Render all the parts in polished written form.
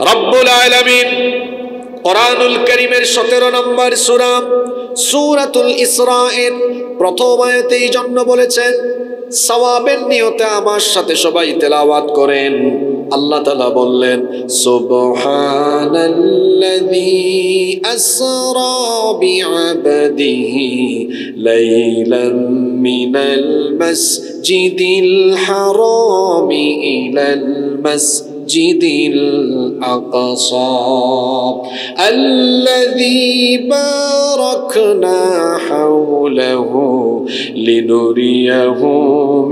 রব্বুল আলামিন কোরআনুল কারীমের 17 নম্বর সূরা সূরাতুল ইসরা'র প্রথম আয়াতেই জন্য বলেছেন সওয়াবের নিয়তে আমার সাথে সবাই তেলাওয়াত করেন। আল্লাহ তাআলা বললেন সুবহানাল্লাযী আসরা বিআবদিহি লাইলাম মিনাল মাসজিদিল হারামি ইলাল মাসজিদিল আকসা আল্লাযী বারাকনা হাওলাহু লিনুরিয়াহু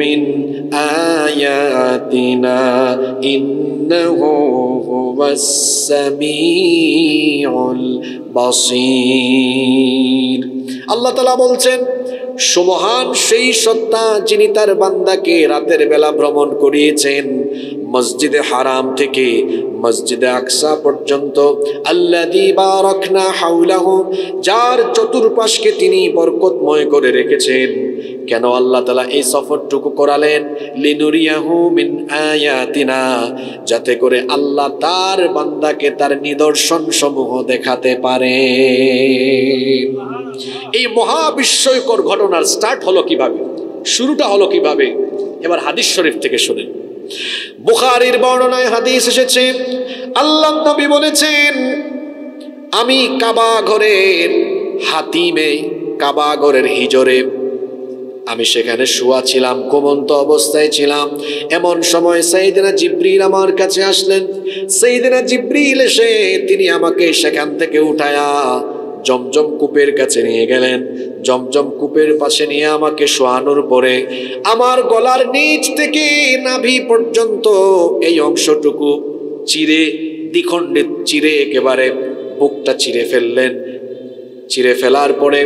মিন আয়াতিনা ইন্নাহু হুয়াস সামিউল বাসীর। আল্লাহ তাআলা বলছেন সুবহান সেই সত্তা যিনি তার বান্দাকে রাতের বেলা ভ্রমণ করিয়েছেন মসজিদে হারাম থেকে মসজিদে আকসা পর্যন্ত, আল্লাযী বারাকনা হাওলাহু যার চতুর্পাশকে তিনি বরকতময় করে রেখেছেন। কেন আল্লাহ তাআলা এই সফরটুকু করালেন? লিনুরিয়াহু মিন আয়াতিনা, যাতে করে আল্লাহ তার বান্দাকে তার নিদর্শন সমূহ দেখাতে পারে। এই মহাবিস্ময়কর ঘটনার স্টার্ট হলো কিভাবে, শুরুটা হলো কিভাবে? এবার হাদিস শরীফ থেকে শুনেন। বুখারীর বর্ণনায় হাদিস এসেছে, আল্লাহর নবী বলেছেন আমি কাবা ঘরের হাতিমে, কাবা ঘরের হিজরে আমি সেখানে শুয়া ছিলাম, ঘুমন্ত অবস্থায় ছিলাম। এমন সময় সাইয়েদনা জিবরিল আমার কাছে আসলেন। সাইয়েদনা জিবরিল এসে তিনি আমাকে সেখান থেকে উঠায়া জমজম কূপের কাছে নিয়ে গেলেন। জমজম কূপের পাশে নিয়ে আমাকে শোয়ানোর পরে আমার গলার নিচ থেকে নাভি পর্যন্ত এই অংশটুকু চিরে দ্বিখণ্ডিত, চিরে একেবারে বুকটা চিরে ফেললেন। চিরে ফেলার পরে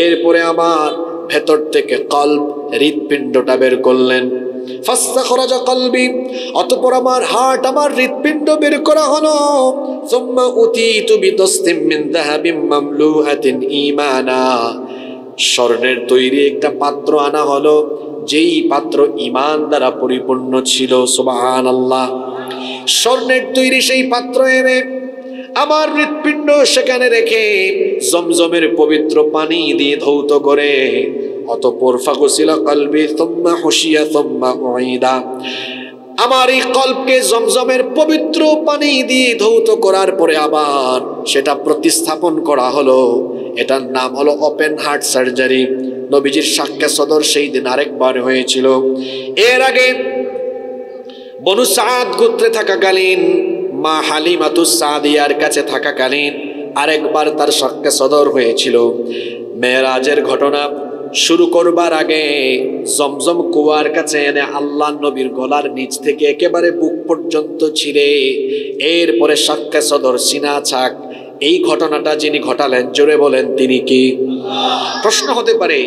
এরপরে আমার ভেতর থেকে কলব, হৃৎপিণ্ডটা বের করলেন। ফাস্তাখরাজা কলবি, অতঃপর আমার হার্ট, আমার হৃৎপিণ্ড বের করা হলো। সুম্মা উতীতু বিদস্তিম মিন যাহাবিম মামলুআতিন ঈমানা, স্বর্ণের তৈরি একটা পাত্র আনা হলো, যেই পাত্র ঈমান দ্বারা পরিপূর্ণ ছিল। সুবহানাল্লাহ। স্বর্ণের তৈরি সেই পাত্র এনে আমার হৃৎপিণ্ড সেখানে রেখে জমজমের পবিত্র পানি দিয়ে ধৌত করে, অতঃপর ফাগসিলা কলবি সুম্মা হুশিয়া সুম্মা উঈদা, আমার এই কলবকে জমজমের পবিত্র পানি দিয়ে ধৌত করার পরে আবার সেটা প্রতিস্থাপন করা হলো। এটার নাম হলো ওপেন হার্ট সার্জারি। নবীজির সাক্ষ্য সদর সেই দিন আরেকবার হয়েছিল। এর আগে বনু সাদ গোত্রে থাকাকালীন, মা হালিমাতুস সাদিয়ার কাছে থাকাকালীন আরেকবার তার সাক্ষ্য সদর হয়েছিল। মেরাজের ঘটনা শুরু করবার আগে জমজম কুয়ার কাছে এনে আল্লাহ নবীর গলার নিচ থেকে একেবারে বুক পর্যন্ত ছিঁড়ে এরপরে সাক্ষ্য সদর, সিনা ছাক, এই ঘটনাটা যিনি ঘটালেন জোরে বলেন তিনি কি? প্রশ্ন হতে পারে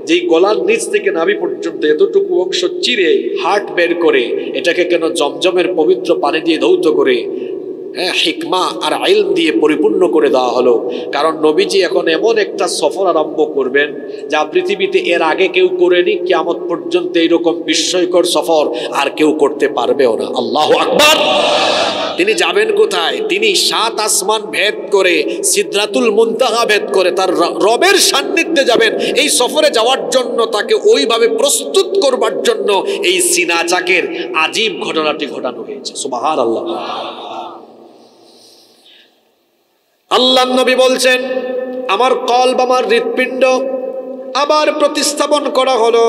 যে গলার নিচ থেকে নাভি পর্যন্ত এতটুকু অংশ চিরে হার্ট বের করে এটাকে কেন জমজমের পবিত্র পানি দিয়ে ধৌত করে হিকমা আর ইলম দিয়ে পরিপূর্ণ করে দেওয়া হলো? কারণ নবীজি এখন এমন একটা সফর আরম্ভ করবেন যা পৃথিবীতে এর আগে কেউ করেনি, কিয়ামত পর্যন্ত এইরকম বিস্ময়কর সফর আর কেউ করতে পারবেও না। আল্লাহু আকবার। তিনি যাবেন কোথায়? তিনি 7 আসমান ভেদ করে সিদরাতুল মুনতাহা ভেদ করে তার রবের সান্নিধ্যে যাবেন। এই সফরে যাওয়ার জন্য তাকে ওইভাবে প্রস্তুত করবার জন্য এই সিনা চাকের আজীব ঘটনাটি ঘটানো হয়েছে। সুবহানাল্লাহ। আল্লাহর নবী বলছেন আমার কলব, আমার হৃৎপিণ্ড আবার প্রতিস্থাপন করা হলো।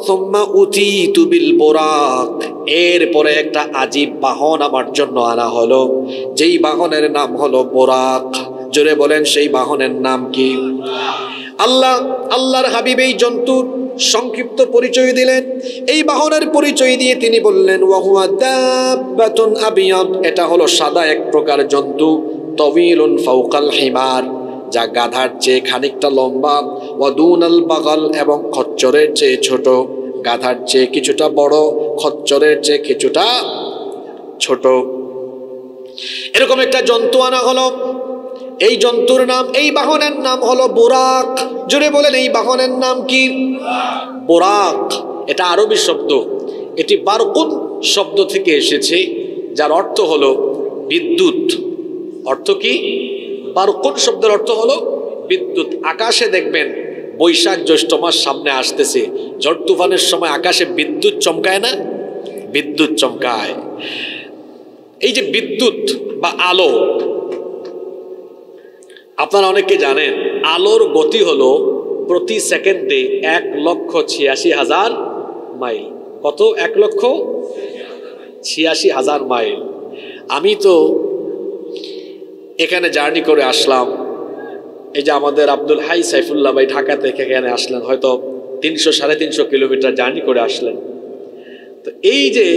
সুম্মা উতীতু বিল বুরাক, এরপরে একটা আজীব বাহন আমার জন্য আনা হলো, যেই বাহনের নাম হলো বুরাক। জোরে বলেন সেই বাহনের নাম কি? আল্লাহর হাবিব এই জন্তুর সংক্ষিপ্ত পরিচয় দিলেন। এই বাহনের পরিচয় দিয়ে তিনি বললেন ওয়াহুয়া দাব্বাতুন আবিয়াদ, এটা হলো সাদা এক প্রকার জন্তু। তওয়িলুন ফাওকাল হিমার, যা গাধার চেয়ে খানিকটা লম্বা। ওয়াদুনাল বাগাল, এবং খচ্চরের চেয়ে ছোট। গাধার চেয়ে কিছুটা বড়, খচ্চরের চেয়ে কিছুটা ছোট। এরকম একটা জন্তু আনা হলো। এই জন্তুর নাম, এই বাহনের নাম হলো বুরাক। জোরে বলেন এই বাহনের নাম কি? বুরাক। এটা আরবি শব্দ, এটি বারকুন শব্দ থেকে এসেছে, যার অর্থ হলো বিদ্যুৎ। অর্থ কি? বারকুন শব্দের অর্থ হলো বিদ্যুৎ। আকাশে দেখবেন বৈশাখ জ্যৈষ্ঠ মাস সামনে আসতেছে, ঝড় তুফানের সময় আকাশে বিদ্যুৎ চমকায় না? বিদ্যুৎ চমকায়। এই যে বিদ্যুৎ বা আলো, আপনারা অনেকে জানেন আলোর গতি হলো প্রতি সেকেন্ডে 1,86,000 মাইল। কত? 1,86,000 মাইল। আমি তো এখানে জার্নি করে আসলাম, এই যে আমাদের আব্দুল হাই সাইফুল্লাহ ভাই ঢাকা থেকে এখানে আসলেন, হয়তো 300-350 কিলোমিটার জার্নি করে আসলেন। তো এই যে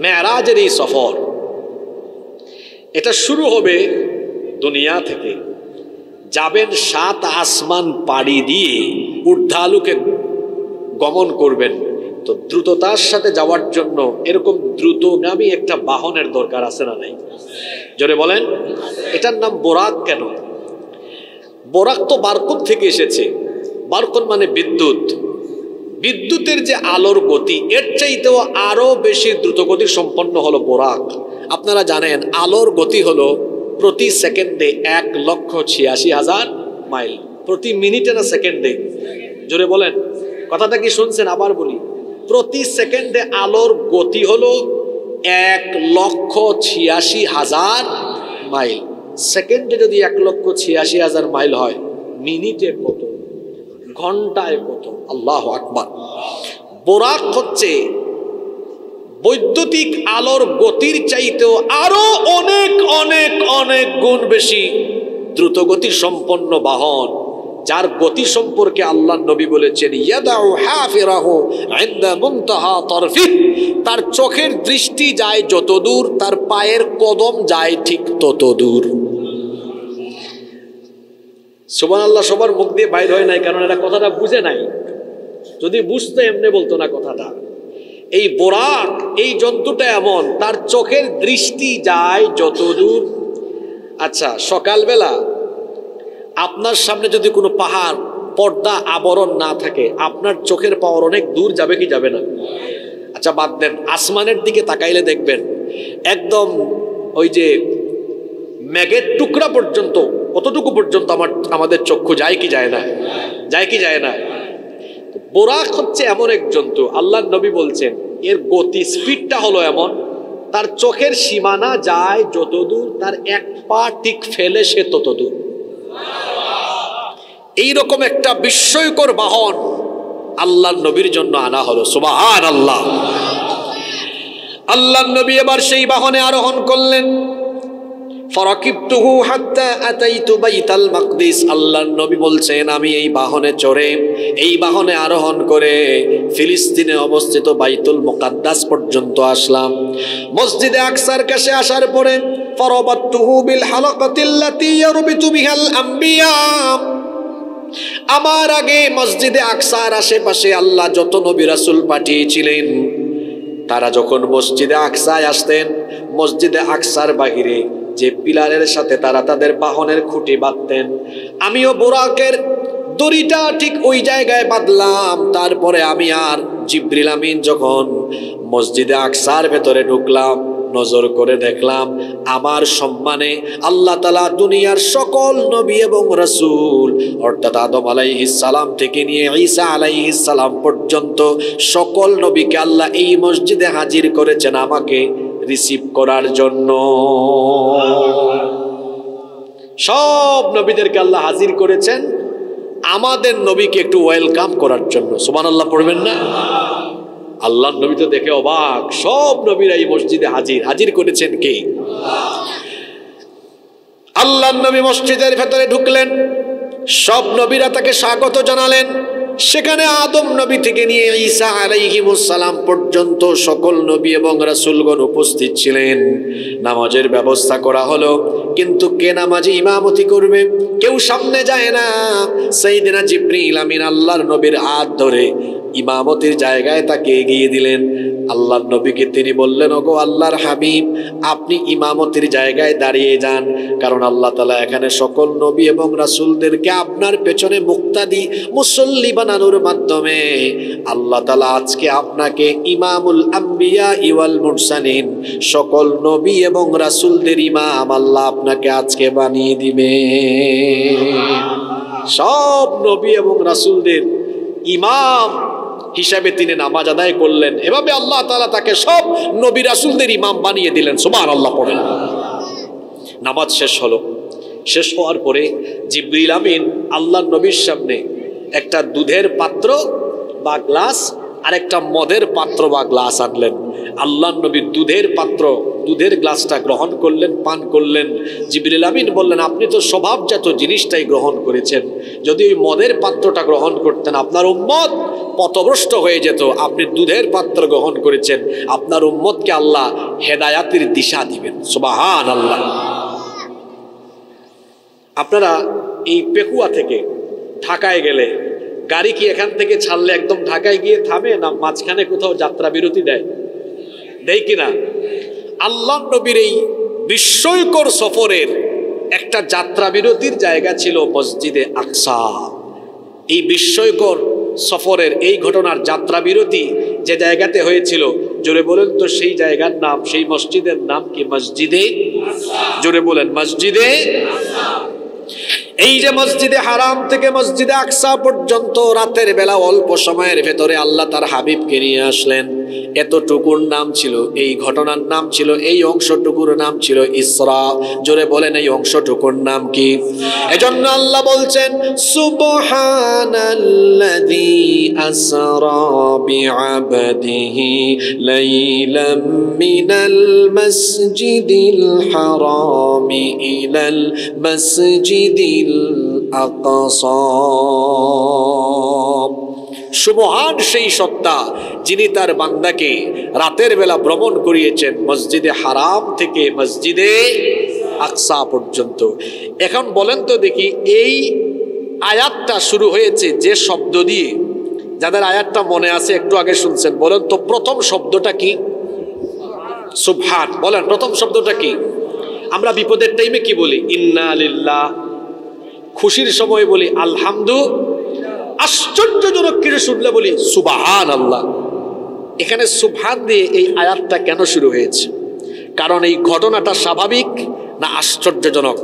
মেরাজের এই সফর, এটা শুরু হবে দুনিয়া থেকে, যাবেন 7 আসমান পাড়ি দিয়ে ঊর্ধ্বালোকে গমন করবেন। তো দ্রুততার সাথে যাওয়ার জন্য এরকম দ্রুতগামী একটা বাহনের দরকার আছে না নাই? জোরে বলেন। এটার নাম বোরাক। কেন? বোরাক তো বারকুন থেকে এসেছে। বারকুন মানে বিদ্যুৎ। বিদ্যুতের যে আলোর গতি, এর চাইতেও আরো বেশি দ্রুতগতি সম্পন্ন হলো বোরাক। আপনারা জানেন আলোর গতি হলো প্রতি সেকেন্ডে 1,86,000 মাইল। প্রতি মিনিটে না সেকেন্ডে? জোরে বলেন। কথাটা কি শুনছেন? আবার বলি, প্রতি সেকেন্ডে আলোর গতি হলো 1,86,000 মাইল। সেকেন্ডে যদি 1,86,000 মাইল হয়, মিনিটে কত? ঘন্টায় কত? আল্লাহু আকবার। বোরাক হচ্ছে বৈদ্যুতিক আলোর গতির চাইতেও আরো অনেক অনেক অনেক গুণ বেশি দ্রুতগতি সম্পন্ন বাহন, যার গতি সম্পর্কে আল্লাহর নবী বলেছেন ইয়াদাউ হাফিরাহু ইনদা মুনতাহা তারফিহ, তার চোখের দৃষ্টি যায় যত দূর, তার পায়ের কদম যায় ঠিক তত দূর। সুবহানাল্লাহ। সবার মুখ দিয়ে বাইর হয় নাই, কারণ এরা কথাটা বুঝে নাই। যদি বুঝতে এমনি বলতো না কথাটা। এই বোরাক, এই জন্তুটা এমন, তার চোখের দৃষ্টি যায় যত দূর। আচ্ছা, সকালবেলা আপনার সামনে যদি কোনো পাহাড় পর্দা আবরণ না থাকে, আপনার চোখের পাওয়ার অনেক দূর যাবে কি যাবে না? আচ্ছা বাদ দেন, আসমানের দিকে তাকাইলে দেখবেন একদম ওই যে মেঘের টুকরা পর্যন্ত, কতটুকু পর্যন্ত আমাদের চক্ষু যায় কি যায় না? যায় কি যায় না? বোরাক হচ্ছে এমন এক জন্তু, আল্লাহর নবী বলছেন এর গতি স্পিডটা হলো এমন, তার চোখের সীমানা যায় যত দূর, তার এক পা ঠিক ফেলে সে তত দূর। এইরকম একটা বিস্ময়কর বাহন আল্লাহর নবীর জন্য আনা হলো। সুবহানাল্লাহ। আল্লাহর নবী এবার সেই বাহনে আরোহণ করলেন। ফারাকিবতুহু হাত্তা আতাইতু বাইতাল মাকদিস। আল্লাহর নবী বলছেন আমি এই বাহনে চড়ে, এই বাহনে আরোহণ করে ফিলিস্তিনে অবস্থিত বাইতুল মুকাদ্দাস পর্যন্ত আসলাম। মসজিদে আকসার কাছে আসার পরে ফারাবাতুহু বিল হালাকাতিল্লাতী ইয়ারবিতু বিহাল আম্বিয়া। আমার আগে মসজিদে আকসার আশেপাশে আল্লাহ যত নবী রাসূল পাঠিয়েছিলেন, তারা যখন মসজিদে আকসায় আসতেন, মসজিদে আকসার বাহিরে যে পিলারের সাথে তারা তাদের বাহনের খুঁটি বাঁধতেন, আমিও বোরাকের দড়িটা ঠিক ওই জায়গায় বাঁধলাম। তারপরে আমি আর জিবরিল আমিন যখন মসজিদে আকসার ভেতরে ঢুকলাম, নজর করে দেখলাম আমার সম্মানে আল্লাহ তাআলা দুনিয়ার সকল নবী এবং রাসূল, অর্থাৎ আদম আলাইহিস সালাম থেকে নিয়ে ঈসা আলাইহিস সালাম পর্যন্ত সকল নবীকে আল্লাহ এই মসজিদে হাজির করেছেন আমাকে রিসিভ করার জন্য। সব নবীদেরকে আল্লাহ হাজির করেছেন আমাদের নবীকে একটু ওয়েলকাম করার জন্য। সুবহানাল্লাহ পড়বেন না? আল্লাহর নবী তো দেখে অবাক, সব নবীরা এই মসজিদে হাজির করেছেন কে? আল্লাহর নবী মসজিদের ভেতরে ঢুকলেন, সব নবীরা তাকে স্বাগত জানালেন। সেখানে আদম নবী থেকে নিয়ে ঈসা আলাইহিস সালাম পর্যন্ত সকল নবী এবং রাসূলগণ উপস্থিত ছিলেন। নামাজের ব্যবস্থা করা হলো, কিন্তু কে নামাজে ইমামতি করবে? কেউ সামনে যায় না। সাইয়েদনা জিবরিল আমিন আল্লাহর নবীর হাত ধরে ইমামতির জায়গায় তাকে এগিয়ে দিলেন। আল্লাহর নবীকে তিনি বললেন, ওগো আল্লাহর হাবিব, আপনি ইমামতির জায়গায় দাঁড়িয়ে যান, কারণ আল্লাহ তাআলা এখানে সকল নবী এবং রাসূলদেরকে আপনার পেছনে মুক্তাদি মুসল্লি বানানোর মাধ্যমে আল্লাহ তাআলা আজকে আপনাকে ইমামুল আম্বিয়া ওয়াল মুরসালিন, সকল নবী এবং রাসূলদের ইমাম আল্লাহ আপনাকে আজকে বানিয়ে দিবে। সব নবী এবং রাসূলদের ইমাম হিসাবে তিনি নামাজ আদায় করলেন। এভাবে আল্লাহ তাআলা তাকে সব নবী রাসূলদের ইমাম বানিয়ে দিলেন। সুবহানাল্লাহ পড়েন। নামাজ শেষ হলো। শেষ হওয়ার পরে জিবরিল আমিন আল্লাহর নবীর সামনে একটা দুধের পাত্র বা গ্লাস আর একটা মদের পাত্র বা গ্লাস আনলেন। আল্লাহর নবী দুধের পাত্র, দুধের গ্লাসটা গ্রহণ করলেন, পান করলেন। জিবরিল আমিন বললেন, আপনি তো স্বভাবজাত জিনিসটাই গ্রহণ করেছেন, যদি ওই মদের পাত্রটা গ্রহণ করতেন আপনার উম্মত পথভ্রষ্ট হয়ে যেত। আপনি দুধের পাত্র গ্রহণ করেছেন, আপনার উম্মতকে আল্লাহ হেদায়াতের দিশা দিবেন। সুবহানাল্লাহ। আপনারা এই পেকুয়া থেকে ঢাকায় গেলে গাড়ি কি এখান থেকে ছাড়লে একদম ঢাকায় গিয়ে থামে, না মাঝখানে কোথাও যাত্রা বিরতি দেয়? দেয় কিনা? আল্লাহর নবীর এই বিস্ময়কর সফরের একটা যাত্রা বিরতির জায়গা ছিল মসজিদে আকসা। এই বিস্ময়কর সফরের এই ঘটনার যাত্রা বিরতি যে জায়গাতে হয়েছিল, জোরে বলেন তো সেই জায়গার নাম, সেই মসজিদের নাম কি? মসজিদে, জোরে বলেন, মসজিদে। এই যে মসজিদে হারাম থেকে মসজিদে আকসা পর্যন্ত রাতের বেলা অল্প সময়ের ভেতরে আল্লাহ তার হাবিবকে নিয়ে আসলেন। এতটুকুর নাম ছিল, এই ঘটনার নাম ছিল, এই অংশটুকুর নাম ছিল ইসরা। জোরে বলেন এই অংশটুকুর নাম কি? এজন্য আল্লাহ বলছেন, সুবহানাল্লাযী আসরা বিআবদিহি লাইলাম মিনাল মাসজিদিল হারামি ইলাল মাসজিদিল আকসা। সুবহান সেই সত্তা যিনি তার বান্দাকে রাতের বেলা ভ্রমণ করিয়েছেন মসজিদে হারাম থেকে মসজিদে আকসা পর্যন্ত। এখন বলেন তো দেখি, এই আয়াতটা শুরু হয়েছে যে শব্দ দিয়ে, যাদের আয়াতটা মনে আছে একটু আগে শুনছেন, বলেন তো প্রথম শব্দটা কি? সুবহান। বলেন প্রথম শব্দটা কি? আমরা বিপদের টাইমে কি বলি? ইন্না লিল্লাহ। খুশির সময় বলি আলহামদু। আশ্চর্যজনক কিছু শুনলে বলি সুবহানাল্লাহ। এখানে সুবহান দিয়ে এই আয়াতটা কেন শুরু হয়েছে? কারণ এই ঘটনাটা স্বাভাবিক না আশ্চর্যজনক?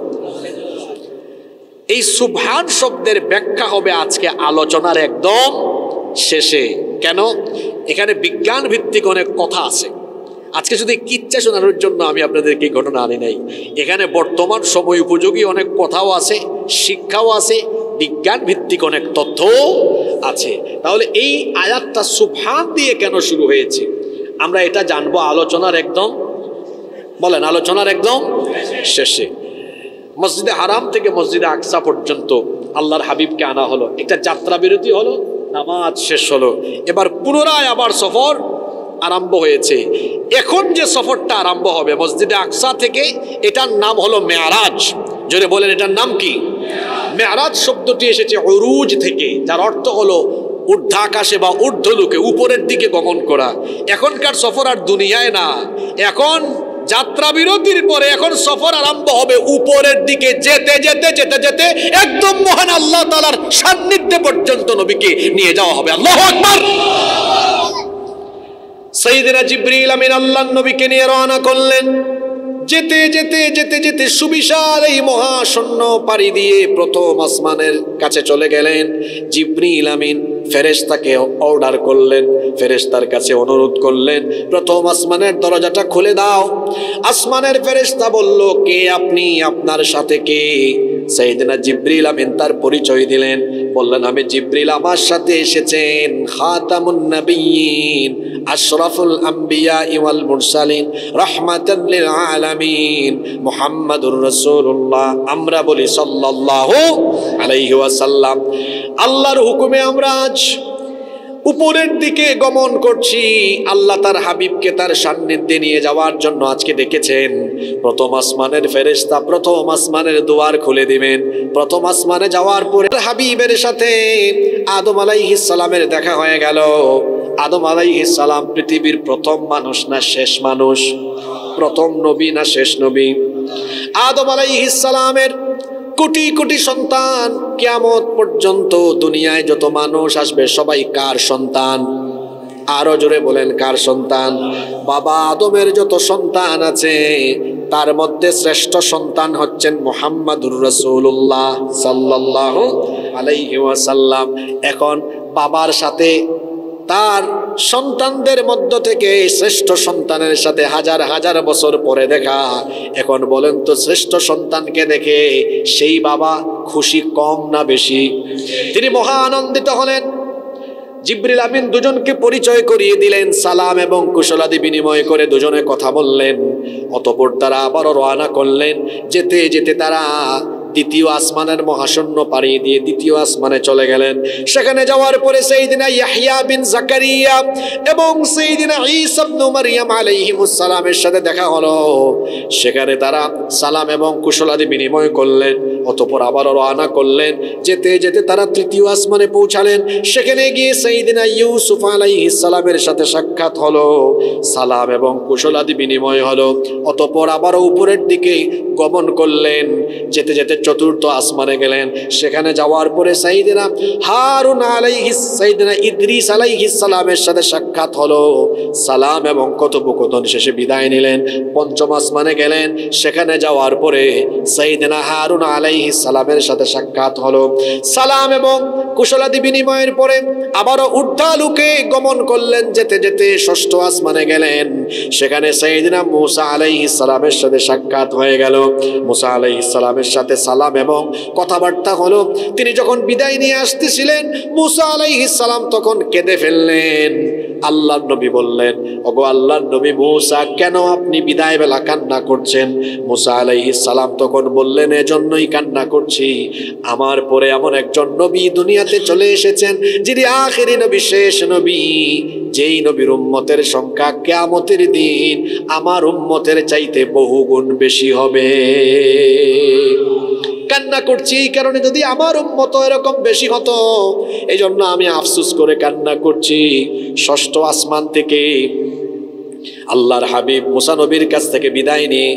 এই সুবহান শব্দের ব্যাখ্যা হবে আজকে আলোচনার একদম শেষে। কেন? এখানে বিজ্ঞান ভিত্তিক অনেক কথা আছে। আজকে শুধু কিচ্ছা শোনানোর জন্য আমি আপনাদেরকে ঘটনা আনি নাই। এখানে বর্তমান সময় উপযোগী অনেক কথাও আছে, শিক্ষাও আছে, বিজ্ঞান ভিত্তিক অনেক তথ্য আছে। তাহলে এই আয়াতটা সুবহান দিয়ে কেন শুরু হয়েছে আমরা এটা জানবো আলোচনার একদম, বলেন আলোচনার একদম শেষে। মসজিদে হারাম থেকে মসজিদে আকসা পর্যন্ত আল্লাহর হাবিবকে আনা হলো, একটা যাত্রা বিরতি হলো, নামাজ শেষ হলো, এবার পুনরায় আবার সফর আরম্ভ হয়েছে। এখন যে সফরটা আরম্ভ হবে মসজিদে আকসা থেকে, এটার নাম হলো মেরাজ। জোরে বলেন এটার নাম কি? মেরাজ শব্দটি এসেছে উরুজ থেকে, যার অর্থ হলো ঊর্ধ্বাকাশে বা ঊর্ধ্বলোকে, উপরের দিকে গমন করা। এখনকার সফর আর দুনিয়ায় না, এখন যাত্রা বিরতির পরে এখন সফর আরম্ভ হবে উপরের দিকে, যেতে যেতে যেতে যেতে একদম মহান আল্লাহ তাআলার সান্নিধ্যে পর্যন্ত নবীকে নিয়ে যাওয়া হবে। আল্লাহু আকবার। সাইয়েদনা জিবরিল আমিন আল্লাহর নবীকে নিয়ে রওনা করলেন। যেতে যেতে যেতে যেতে সুবিশাল এই মহাশূন্য পাড়ি দিয়ে প্রথম আসমানের কাছে চলে গেলেন। জিবরিল আমিন ফেরেশতাকে অর্ডার করলেন, ফেরেশতার কাছে অনুরোধ করলেন, প্রথম আসমানের দরজাটা খুলে দাও। আসমানের ফেরেশতা বলল, কে আপনি? আপনার সাথে কে? সাইয়েদনা জিবরিল আমিন তার পরিচয় দিলেন, বললেন আমি জিবরিল, আমার সাথে এসেছেন খাতামুন নবিয়্যিন আশরাফুল আম্বিয়া ওয়াল মুরসালিন রাহমাতাল লিল আলামিন মুহাম্মাদুর রাসূলুল্লাহ। আমরা বলি সাল্লাল্লাহু আলাইহি ওয়াসাল্লাম। আল্লাহর হুকুমে আমরা আজ উপরের দিকে গমন করছি। আল্লাহ তার হাবিবকে তার সান্নিধ্যে নিয়ে যাওয়ার জন্য আজকে ডেকেছেন। প্রথম আসমানের ফেরেশতা প্রথম আসমানের দুয়ার খুলে দিবেন। প্রথম আসমানে যাওয়ার পরে হাবিবের সাথে আদম আলাইহিস সালামের দেখা হয়ে গেল। আদম আলাইহিস সালাম পৃথিবীর প্রথম মানুষ না শেষ মানুষ? প্রথম নবী না শেষ নবী? আদম আলাইহিস সালামের কোটি কোটি সন্তান, কিয়ামত পর্যন্ত দুনিয়ায় যত মানুষ আসবে সবাই কার সন্তান? আরো জোরে বলেন, কার সন্তান? বাবা আদমের যত সন্তান আছে তার মধ্যে শ্রেষ্ঠ সন্তান হচ্ছেন মুহাম্মাদুর রাসূলুল্লাহ সাল্লাল্লাহু আলাইহি ওয়াসাল্লাম। এখন বাবার সাথে তার সন্তানদের মধ্য থেকে শ্রেষ্ঠ সন্তানের সাথে হাজার হাজার বছর পরে দেখা। এখন বলেন তো, শ্রেষ্ঠ সন্তানকে দেখে সেই বাবা খুশি কম না বেশি? তিনি মহা আনন্দিত হলেন। জিবরিল আমিন দুজনকে পরিচয় করিয়ে দিলেন, সালাম এবং কুশলাদি বিনিময় করে দুজনে কথা বললেন। অতঃপর তারা আবারও রওনা করলেন। যেতে যেতে তারা দ্বিতীয় আসমানের মহাশূন্য পাড়ি দিয়ে দ্বিতীয় আসমানে চলে গেলেন। সেখানে যাওয়ার পরে সাইয়েদিনা ইয়াহইয়া বিন জাকারিয়া এবং সাইয়েদিনা ঈসা ইবনে মারইয়াম আলাইহিমুস সালামের সাথে দেখা হলো। সেখানে তারা সালাম এবং কুশলাদি বিনিময় করলেন। অতঃপর আবারও রওনা করলেন। যেতে যেতে তারা তৃতীয় আসমানে পৌঁছালেন। সেখানে গিয়ে সাইয়েদিনা ইউসুফ আলাইহিস সালামের সাথে সাক্ষাৎ হলো। সালাম এবং কুশলাদি বিনিময় হলো। অতঃপর আবারও উপরের দিকে গমন করলেন। যেতে যেতে চতুর্থ আসমানে গেলেন। সেখানে যাওয়ার পরে সাইয়েদিনা হারুন আলাইহিস সাইয়েদিনা ইদ্রিস আলাইহিস সালামের সাথে সাক্ষাৎ হলো। সালাম এবং কথোপকথন শেষে বিদায় নিলেন। পঞ্চম আসমানে গেলেন। সেখানে যাওয়ার পরে সাইয়েদিনা হারুন আলাইহিস সালামের সাথে সাক্ষাৎ হলো। সালাম এবং কুশলাদি বিনিময়ের পরে আবারও ঊর্ধ্বালোকে গমন করলেন। যেতে যেতে ষষ্ঠ আসমানে গেলেন। সেখানে সাইয়েদিনা মূসা আলাইহিস সালামের সাথে সাক্ষাৎ হয়ে গেল। মূসা আলাইহিস সালামের সাথে সালাম এবং কথাবার্তা হলো। তিনি যখন বিদায় নিয়ে আসতেছিলেন, মূসা আলাইহিস সালাম তখন কেঁদে ফেললেন। আল্লাহর নবী বললেন, ওগো আল্লাহর নবী মূসা, কেন আপনি বিদায় বেলা কান্না করছেন? মূসা আলাইহিস সালাম তখন বললেন, এজন্যই কান্না করছি, আমার পরে এমন একজন নবী দুনিয়াতে চলে এসেছেন যিনি আখেরি নবী, শেষ নবী, যেই নবীর উম্মতের সংখ্যা কিয়ামতের দিন আমার উম্মতের চাইতে বহুগুণ বেশি হবে। কান্না করছি এই কারণে, যদি আমার উম্মত এরকম বেশি হতো, এই জন্য আমি আফসোস করে কান্না করছি। ষষ্ঠ আসমান থেকে আল্লাহর হাবিব মুসা নবীর কাছ থেকে বিদায় নিয়ে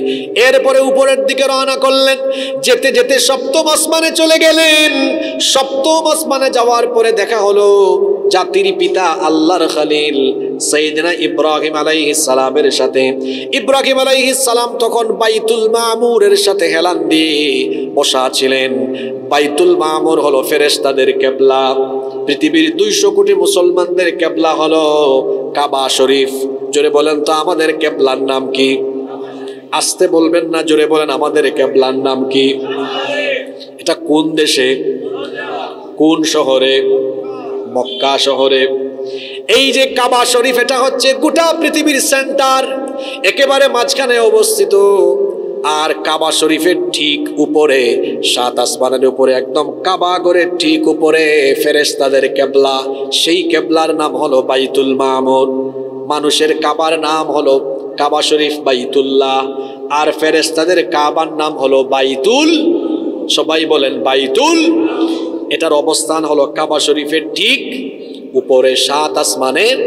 এরপরে উপরের দিকে রওনা করলেন। যেতে যেতে সপ্তম আসমানে চলে গেলেন। সপ্তম আসমানে যাওয়ার পরে দেখা হলো জাতির পিতা আল্লাহর খলিল সাইয়েদনা ইব্রাহিম আলাইহিস সালামের সাথে। ইব্রাহিম আলাইহিস সালাম তখন বাইতুল মামুরের সাথে হেলান দিয়ে বসা ছিলেন। বাইতুল মামুর হলো ফেরেশতাদের কিবলা। পৃথিবীর 200 কোটি মুসলমানদের কিবলা হলো কাবা শরীফ। জোরে বলেন তো, আমাদের কিবলার নাম কি? আস্তে বলবেন না, জোরে বলেন, আমাদের কিবলার নাম কি? এটা কোন দেশে, কোন শহরে? মক্কা শহরে। এই যে কাবা শরীফ, এটা হচ্ছে গোটা পৃথিবীর সেন্টার, একেবারে মাঝখানে অবস্থিত। আর কাবা শরীফের ঠিক উপরে, 7 আসমানের উপরে, একদম কাবা ঘরের ঠিক উপরে ফেরেশতাদের কিবলা। সেই কিবলার নাম হলো বাইতুল মামুর। মানুষের কাবার নাম হলো কাবা শরীফ বাইতুল্লাহ, আর ফেরেশতাদের কাবার নাম হলো বাইতুল। সবাই বলেন বাইতুল। এটার অবস্থান হলো কাবা শরীফের ঠিক উপরে, 7 আসমানের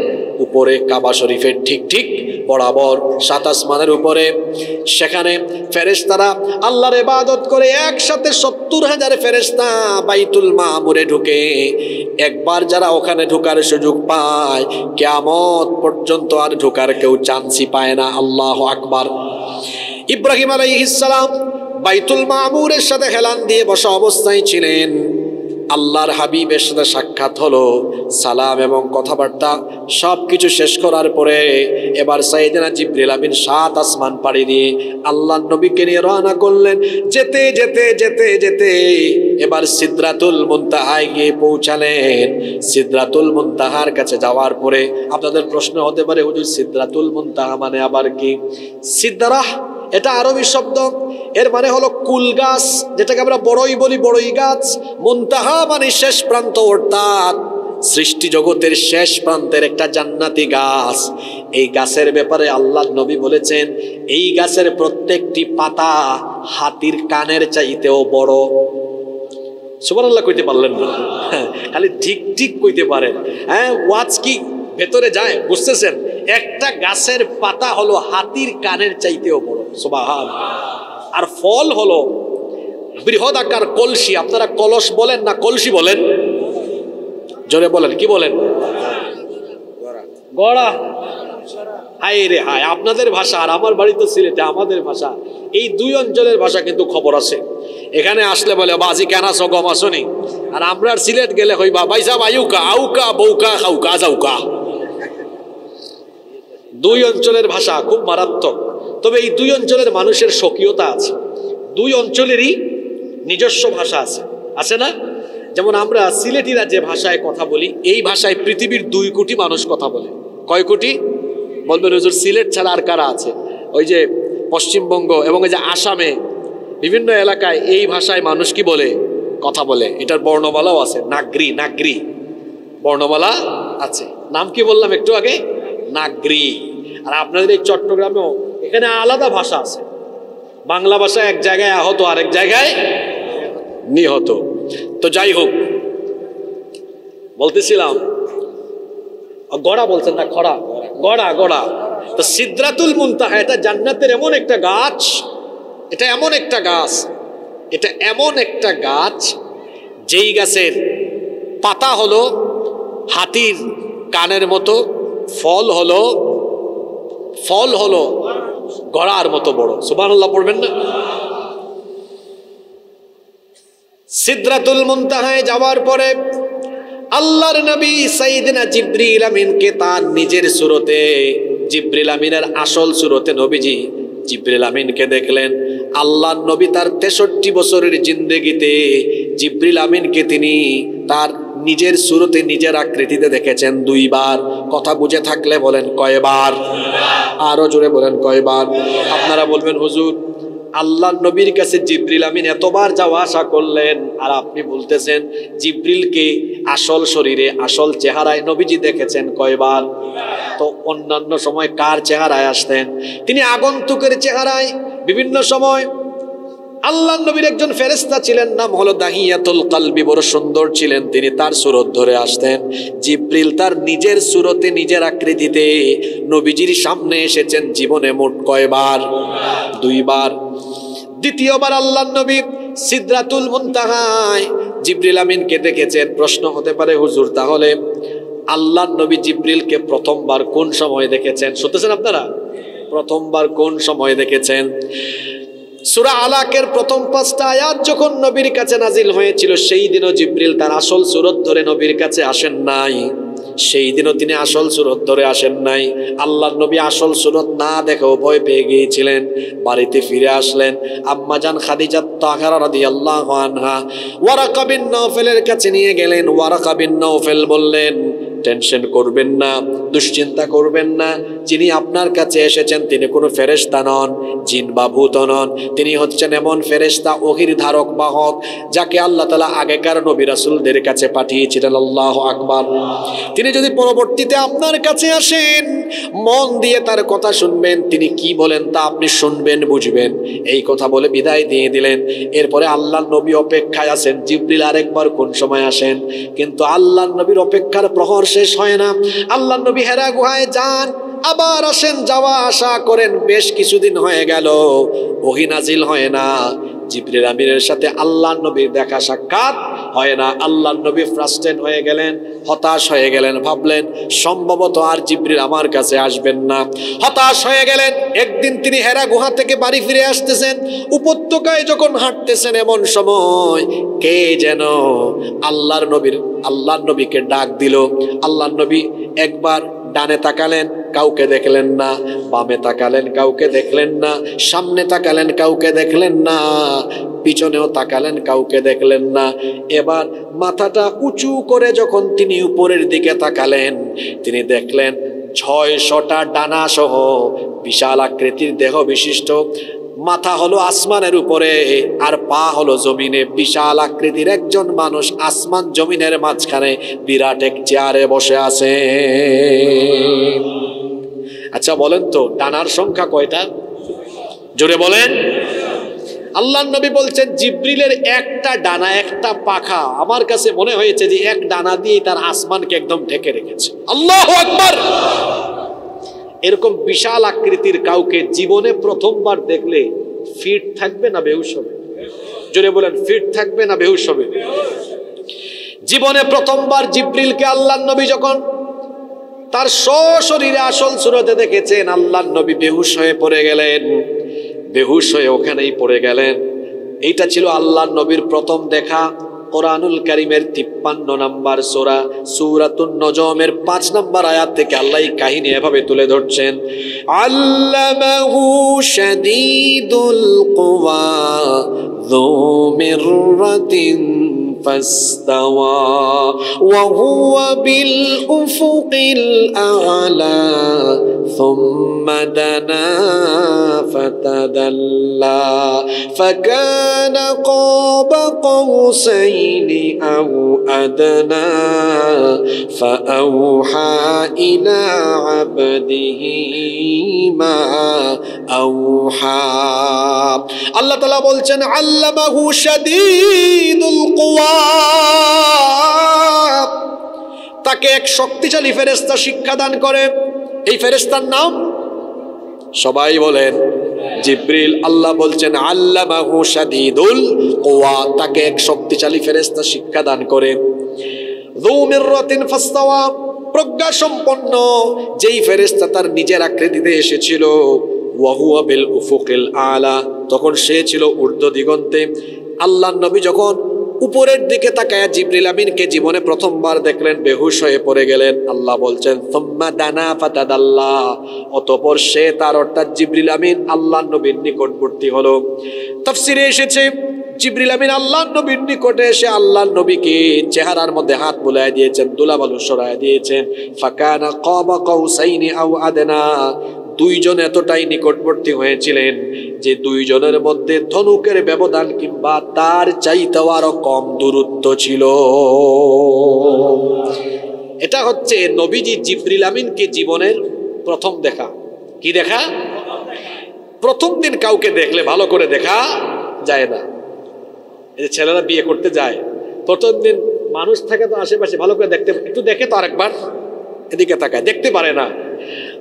উপরে, কাবা শরীফের ঠিক ঠিক বরাবর 7 আসমানের উপরে। সেখানে ফেরেশতারা আল্লাহর ইবাদত করে একসাথে 70,000 ফেরেশতা বাইতুল মামুরে ঢুকে। একবার যারা ওখানে ঢোকার সুযোগ পায়, কিয়ামত পর্যন্ত আর ঢোকার কেউ চান্সই পায় না। আল্লাহু আকবার। ইব্রাহিম আলাইহিস সালাম বাইতুল মামুরের সাথে হেলান দিয়ে বসা অবস্থায় ছিলেন। আল্লাহর হাবিবের সাথে সাক্ষাৎ হলো। সালাম এবং কথাবার্তা সবকিছু শেষ করার পরে এবার সাইয়েদনা জিবরিল আমিন 7 আসমান পাড়ি দিয়ে আল্লাহর নবীকে নিয়ে রওনা করলেন। যেতে যেতে যেতে যেতে এবার সিদরাতুল মুনতাহায় গিয়ে পৌঁছালেন। সিদরাতুল মুনতাহার কাছে যাওয়ার পরে আপনাদের প্রশ্ন হতে পারে, হুজুর সিদরাতুল মুনতাহা মানে আবার কি? সিদরাহ এটা আরবি শব্দ, এর মানে হলো কুল গাছ, যেটাকে আমরা বড়ই বলি, বড়ই গাছ। মুনতাহা মানে শেষ প্রান্ত, অর্থাৎ সৃষ্টি জগতের শেষ প্রান্তের একটা জান্নাতি গাছ। এই গাছের ব্যাপারে আল্লাহ নবী বলেছেন, এই গাছের প্রত্যেকটি পাতা হাতির কানের চাইতেও বড়। সুবহানাল্লাহ কইতে পারলেন না? খালি ঠিক ঠিক কইতে পারেন। হ্যাঁ, ওয়াজ কি ভেতরে যায়? বুঝতেছেন? একটা গাছের পাতা হলো হাতির কানের চাইতেও বড়। সুবহানাল্লাহ। আর ফল হলো বৃহৎ আকার কলসি। আপনারা কলস বলেন না কলসি বলেন? জোরে বলেন, কি বলেন? গড়া। হায় রে হায়, আপনাদের ভাষা আর আমার বাড়ি তো সিলেটে, আমাদের ভাষা, এই দুই অঞ্চলের ভাষা কিন্তু খবর আছে। এখানে আসলে বলে বাজি কেনা সগম আসনি, আর আমরা সিলেট গেলে হইবা বাইসা বায়ুকা আউকা বউকা খাউকা যাউকা। দুই অঞ্চলের ভাষা খুব মারাত্মক। তবে এই দুই অঞ্চলের মানুষের স্বকীয়তা আছে, দুই অঞ্চলেরই নিজস্ব ভাষা আছে, আছে না? যেমন আমরা সিলেটিরা যে ভাষায় কথা বলি, এই ভাষায় পৃথিবীর 2 কোটি মানুষ কথা বলে। কয় কোটি বলবেন হুজুর? সিলেট ছাড়া আর কারা আছে? ওই যে পশ্চিমবঙ্গ এবং এই যে আসামে বিভিন্ন এলাকায় এই ভাষায় মানুষ কি বলে? কথা বলে। এটার বর্ণমালাও আছে, নাগরি। নাগরি বর্ণমালা আছে। নাম কি বললাম একটু আগে? নাগরি। আর আপনাদের এই চট্টগ্রামেও এখানে আলাদা ভাষা আছে। বাংলা ভাষা এক জায়গায় আহত, আরেক জায়গায় নিহত। তো যাই হোক, বলতেছিলাম গড়া বলছেন না, খড়া, গড়া গড়া। তো সিদরাতুল মুনতাহা এটা জান্নাতের এমন একটা গাছ, এটা এমন একটা গাছ, এটা এমন একটা গাছ যেই গাছের পাতা হলো হাতির কানের মতো, ফল হলো গড়ার মতো বড়। সুবহানাল্লাহ পড়বেন না? সিদরাতুল মুনতাহায় যাওয়ার পরে আল্লাহর নবী সাইয়েদনা জিবরিল আমিনকে তার নিজের সুরতে, জিবরিল আমিনের আসল সুরতে নবীজি জিবরিল আমিনকে দেখলেন। আল্লাহর নবী তার 63 বছরের জিন্দেগিতে জিবরিল আমিনকে তিনি তার নিজের সুরতে, নিজের আকৃতিতে দেখেছেন 2 বার। কথা বুঝে থাকলে বলেন কয়বার? আরো জোরে বলেন কয়বার? আপনারা বলবেন হুজুর আল্লাহর নবীর কাছে জিবরিল আমিন এতবার যাওয়া আসা করলেন, আর আপনি বলতেছেন জিবরিলকে আসল শরীরে, আসল চেহারায় নবীজি দেখেছেন কয়বার? তো অন্যান্য সময় কার চেহারায় আসতেন? তিনি আগন্তুকের চেহারায় বিভিন্ন সময়। আল্লাহর নবীর একজন ফেরেশতা ছিলেন, নাম হলো দাহিয়াতুল কলবি, বড় সুন্দর ছিলেন তিনি, তার সুরত ধরে আসতেন। জিবরিল তার নিজের সুরতে, নিজের আকৃতিতে নবীজির সামনে এসেছেন জীবনে মোট কয়বার? 2 বার। দ্বিতীয়বার আল্লাহর নবী সিদরাতুল মুনতাহায় জিবরিল আমিনকে দেখেছেন। প্রশ্ন হতে পারে হুজুর তাহলে আল্লাহর নবী জিবরিলকে প্রথমবার কোন সময় দেখেছেন? শুনতেছেন আপনারা? প্রথমবার কোন সময় দেখেছেন? সূরা আলাকের প্রথম 5টা আয়াত যখন নবীর কাছে নাজিল হয়েছিল, সেই দিনও জিবরিল তার আসল সুরত ধরে নবীর কাছে আসেন নাই। সেই দিনও তিনি আসল সুরত ধরে আসেন নাই। আল্লাহর নবী আসল সুরত না দেখেও ভয় পেয়ে গিয়েছিলেন। বাড়িতে ফিরে আসলেন। আম্মাজান খাদিজা তাহরা রাদিয়াল্লাহু আনহা ওয়ারাকা বিন নওফেলের কাছে নিয়ে গেলেন। ওয়ারাকা বিন নওফেল বললেন, টেনশন করবেন না, দুশ্চিন্তা করবেন না, যিনি আপনার কাছে এসেছেন তিনি কোনো ফেরেশতা নন, জিন বা ভূত নন। তিনি হচ্ছেন এমন ফেরেশতা, ওহীর ধারক বাহক, যাকে আল্লাহ তাআলা আগেকার নবী রাসূলদের কাছে পাঠিয়েছিলেন। আল্লাহু আকবার। তিনি যদি পরবর্তীতে আপনার কাছে আসেন, মন দিয়ে তার কথা শুনবেন, তিনি কি বলেন তা আপনি শুনবেন, বুঝবেন। এই কথা বলে বিদায় দিয়ে দিলেন। এরপরে আল্লাহর নবী অপেক্ষায় আছেন জিবরিল আরেকবার কোন সময় আসেন। কিন্তু আল্লাহর নবীর অপেক্ষার প্রহর শেষ হয় না। আল্লাহর নবী হেরা গুহায় যান, আবার আসেন, যাওয়া আসা করেন। বেশ কিছুদিন হয়ে গেল, ওহী নাজিল হয় না। জিবরিল আমিনের সাথে আল্লাহর নবীর দেখা সাক্ষাৎ হয় না। আল্লাহর নবী ফ্রাস্ট্রেট হয়ে গেলেন, হতাশ হয়ে গেলেন। ভাবলেন সম্ভবত আর জিবরিল আমার কাছে আসবেন না। হতাশ হয়ে গেলেন। একদিন তিনি হেরা গুহা থেকে বাড়ি ফিরে আসতেছেন। উপত্যকায় যখন হাঁটতেছেন, এমন সময় কে যেন আল্লাহর নবীকে ডাক দিল। আল্লাহর নবী একবার ডানে তাকালেন, কাউকে দেখলেন না। বামে তাকালেন, কাউকে দেখলেন না। সামনে তাকালেন, কাউকে দেখলেন না। পিছনেও তাকালেন, কাউকে দেখলেন না। এবার মাথাটা উঁচু করে যখন তিনি উপরের দিকে তাকালেন, তিনি দেখলেন 600টা ডানা সহ বিশাল আকৃতির দেহ বিশিষ্ট মাথা হলো আসমানের উপরে আর পা হলো জমিনে। বিশাল আকৃতির একজন মানুষ আসমান জমিনের মাঝখানে বিরাট এক চেয়ারে বসে আছে। আচ্ছা বলেন তো ডানার সংখ্যা কয়টা? জোরে বলেন। আল্লাহর নবী বলছেন জিবরিলের একটা ডানা, একটা পাখা আমার কাছে মনে হয়েছে যে এক ডানা দিয়ে তার আসমানকে একদম ঢেকে রেখেছে। আল্লাহু আকবার। এরকম বিশাল আকৃতির কাউকে জীবনে প্রথমবার দেখলে ফিট থাকবে না বেহুশ হবে? জোরে বলেন, ফিট থাকবে না বেহুশ হবে? জীবনে প্রথমবার জিবরিলকে আল্লাহর নবী যখন তার সশরীরে আসল সুরতে দেখেছেন, আল্লাহর নবী বেহুশ হয়ে পড়ে গেলেন। বেহুশ হয়ে ওখানেই পড়ে গেলেন। এইটা ছিল আল্লাহর নবীর প্রথম দেখা। কোরআনুল কারীমের 53 নম্বর সূরা সূরাতুন নজমের 5 নম্বর আয়াত থেকে আল্লাহ এই কাহিনী এভাবে তুলে ধরছেন, আল্লামাহু শাদীদুল কুওয়া যু মিররাতিন ফাস্তাওয়া ওয়া হুয়া বিল উফুকিল আ'লা সুম্মা দানা ফাতাদাল্লা ফাকানা কাবা কাউসাইনি আও আদনা ফাআওহা ইলা আবদিহি মা আওহা। আল্লাহ তাআলা বলছেন আল্লামাহু শাদীদুল কুওয়া, তাকে এক শক্তিশালী ফেরেশতা শিক্ষা দান করে। এই ফেরেশতার নাম সবাই বলেন জিবরিল। আল্লাহ বলছেন আল্লামাহু শাদীদুল কুওয়া, তাকে এক শক্তিশালী ফেরেশতা শিক্ষা দান করে। যু মিররাতিন ফাস্তাওয়া, প্রজ্ঞা সম্পন্ন যেই ফেরেশতা তার নিজের আকৃতিতে এসেছিল। ওয়া হুয়া বিল উফুকিল আলা, তখন সে ছিল ঊর্ধ্ব দিগন্তে। আল্লাহর নবী যখন উপরের দিকে তাকায়া জিবরিল আমিনকে জীবনে প্রথমবার দেখলেন, বেহুশ হয়ে পড়ে গেলেন। আল্লাহ বলছেন সুম্মা দানা ফাতাদাল্লা, অতঃপর সে তার অর্থাৎ জিবরিল আমিন আল্লাহর নবীর নিকটবর্তী হলো। তাফসীরে এসেছে জিবরিল আমিন আল্লাহর নবীর নিকটে এসে আল্লাহর নবীকে চেহারার মধ্যে হাত বুলায় দিয়েছেন, ধুলাবালু সরায় দিয়েছেন। ফাকানা কাবা কাউসাইনি আও আদনা, দুইজন এতটাই নিকটবর্তী হয়েছিলেন যে দুইজনের মধ্যে ধনুকের ব্যবধান কিংবা তার চাইতেও আরো কম দূরত্ব ছিল। এটা হচ্ছে নবীজি জিবরিল আমিনকে জীবনের প্রথম দেখা। কি দেখা? প্রথম দিন কাউকে দেখলে ভালো করে দেখা যায় না। এই যে ছেলেরা বিয়ে করতে যায়, প্রথম দিন মানুষ থাকে তো আশেপাশে, ভালো করে দেখতে, একটু দেখে তো আরেকবার এদিকে তাকায়, দেখতে পারে না।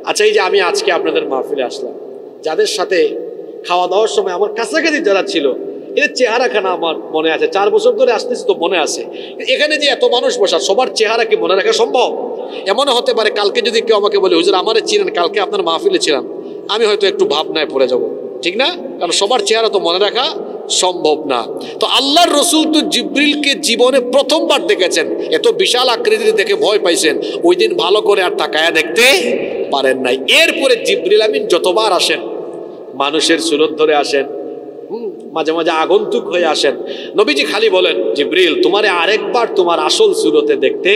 আচ্ছা, এই যে আমি আজকে আপনাদের মাহফিলে আসলাম, যাদের সাথে খাওয়া দাওয়ার সময় আমার কাছাকাছি যারা ছিল, এদের চেহারাখানা আমার মনে আছে। 4 বছর ধরে আসতেছি তো মনে আছে। এখানে যে এত মানুষ বসা, সবার চেহারা কি মনে রাখা সম্ভব? এমনও হতে পারে কালকে যদি কেউ আমাকে বলে হুজুর আমারে চিনেন, কালকে আপনার মাহফিলে ছিলাম, আমি হয়তো একটু ভাবনায় পড়ে যাব, ঠিক না? কারণ সবার চেহারা তো মনে রাখা সম্ভব না। তো আল্লাহর রসুল তো জিবরিলকে জীবনে প্রথমবার দেখেছেন, এত বিশাল আকৃতি দেখে ভয় পাইছেন, ওই দিন ভালো করে আর তাকায়া দেখতে পারেন নাই। এরপরে জিবরিল আমিন যতবার আসেন, মানুষের সুরত ধরে আসেন, মাঝে মাঝে আগন্তুক হয়ে আসেন। নবীজি খালি বলেন জিবরিল তোমারে আরেকবার তোমার আসল সুরতে দেখতে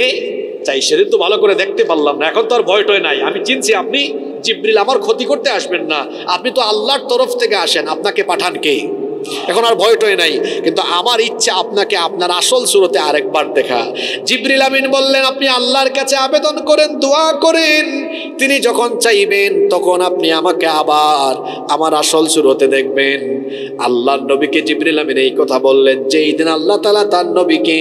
চাই। সেদিন তো ভালো করে দেখতে পারলাম না, এখন তো আর ভয়টয় নাই, আমি চিনছি আপনি জিবরিল, আমার ক্ষতি করতে আসবেন না, আপনি তো আল্লাহর তরফ থেকে আসেন, আপনাকে পাঠান কে? এখন আর ভয়টয় নাই, কিন্তু আমার ইচ্ছা আপনাকে আপনার আসল সুরতে আরেকবার দেখা। জিবরিল আমিন বললেন আপনি আল্লাহর কাছে আবেদন করেন, দোয়া করেন, তিনি যখন চাইবেন তখন আপনি আমাকে আবার আমার আসল সুরতে দেখবেন। আল্লাহর নবীকে জিবরিল আমিন এই কথা বললেন যেই দিন আল্লাহ তাআলা তার নবীকে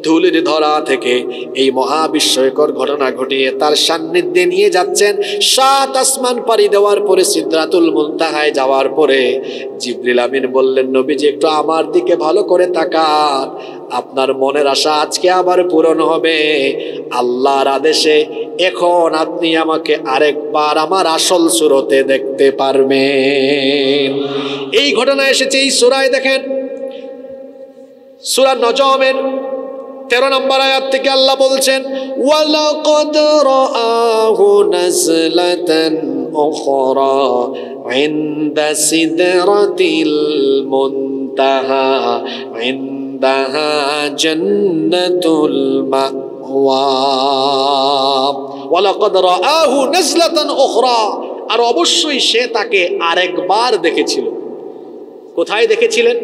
ধুলির ধরা থেকে এই মহাবিস্ময়কর ঘটনা ঘটিয়ে তার সান্নিধ্যে নিয়ে যাচ্ছেন। 7 আসমান পাড়ি দেওয়ার পরে সিদরাতুল মুনতাহায় যাওয়ার পরে জিবরিল আমিন বললেন নবীজি একটু আমার দিকে ভালো করে তাকান, আপনার মনের আশা আজকে আবার পূরণ হবে আল্লাহর আদেশে। এখন আপনি আমাকে আরেকবার আমার আসল সুরতে দেখতে পারবেন। এই ঘটনা এসেছে এই সূরায়। দেখেন সূরা নজমের 13 নম্বর আয়াত থেকে আল্লাহ বলছেন ওয়ালাকাদ রাআহু নাজলাতান উখরা ইনদা সিদরাতিল মুনতাহা ইনদাহা জান্নাতুল মাওয়া। ওয়ালাকাদ রাআহু নাজলাতান উখরা, আর অবশ্যই সে তাকে আরেকবার দেখেছিল। কোথায় দেখেছিলেন?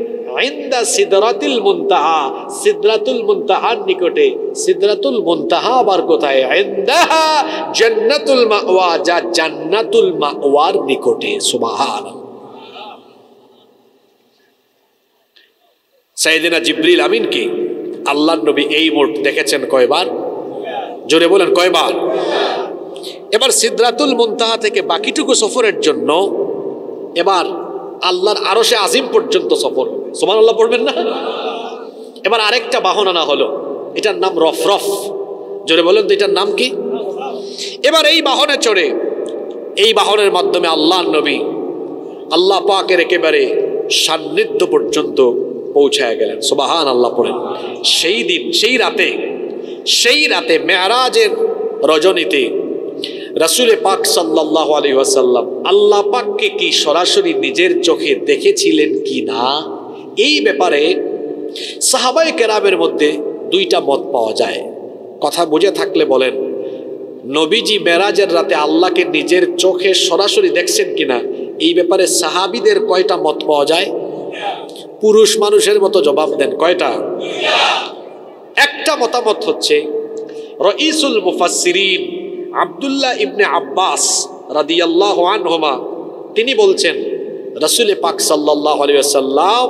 ইনদা সিদরাতুল মুনতাহা, সিদরাতুল মুনতাহার নিকটে। সিদরাতুল মুনতাহা আবার কোথায়? ইনদাহা জান্নাতুল মাওয়া, যা জান্নাতুল মাওয়ার নিকটে। সুবহানাল্লাহ। সাইয়েদনা জিবরিল আমিনকে আল্লাহর নবী এই মোট দেখেছেন কয়বার? জোরে বলেন কয়বার? এবার সিদরাতুল মুনতাহা থেকে বাকিটুকু সফরের জন্য এবার আল্লাহর আরশে আজিম পর্যন্ত সফর হবে। সুবহানাল্লাহ পড়বেন না? এবার আরেকটা বাহন আনা হলো, এটার নাম রফরফ। জোরে বলেন তো এটার নাম কি? এবার এই বাহনে চড়ে, এই বাহনের মাধ্যমে আল্লাহর নবী আল্লাহ পাকের একেবারে সান্নিধ্য পর্যন্ত পৌঁছায় গেলেন। সুবহানাল্লাহ পড়েন। সেই দিন, সেই রাতে মেরাজের রজনীতে রাসূলে পাক সাল্লাল্লাহু আলাইহি ওয়াসাল্লাম আল্লাহ পাককে কি সরাসরি নিজের চোখে দেখেছিলেন কি না, এই ব্যাপারে সাহাবায়ে কেরামের মধ্যে দুইটা মত পাওয়া যায়। কথা বুঝে থাকলে বলেন, নবীজি মেরাজের রাতে আল্লাহকে নিজের চোখে সরাসরি দেখছেন কিনা, এই ব্যাপারে সাহাবীদের কয়টা মত পাওয়া যায়? পুরুষ মানুষের মতো জবাব দেন, কয়টা? একটা মতামত হচ্ছে রাইসুল মুফাসসিরিন আব্দুল্লাহ ইবনে আব্বাস রাদিয়াল্লাহু আনহুমা, তিনি বলছেন রাসূলে পাক সাল্লাল্লাহু আলাইহি ওয়াসাল্লাম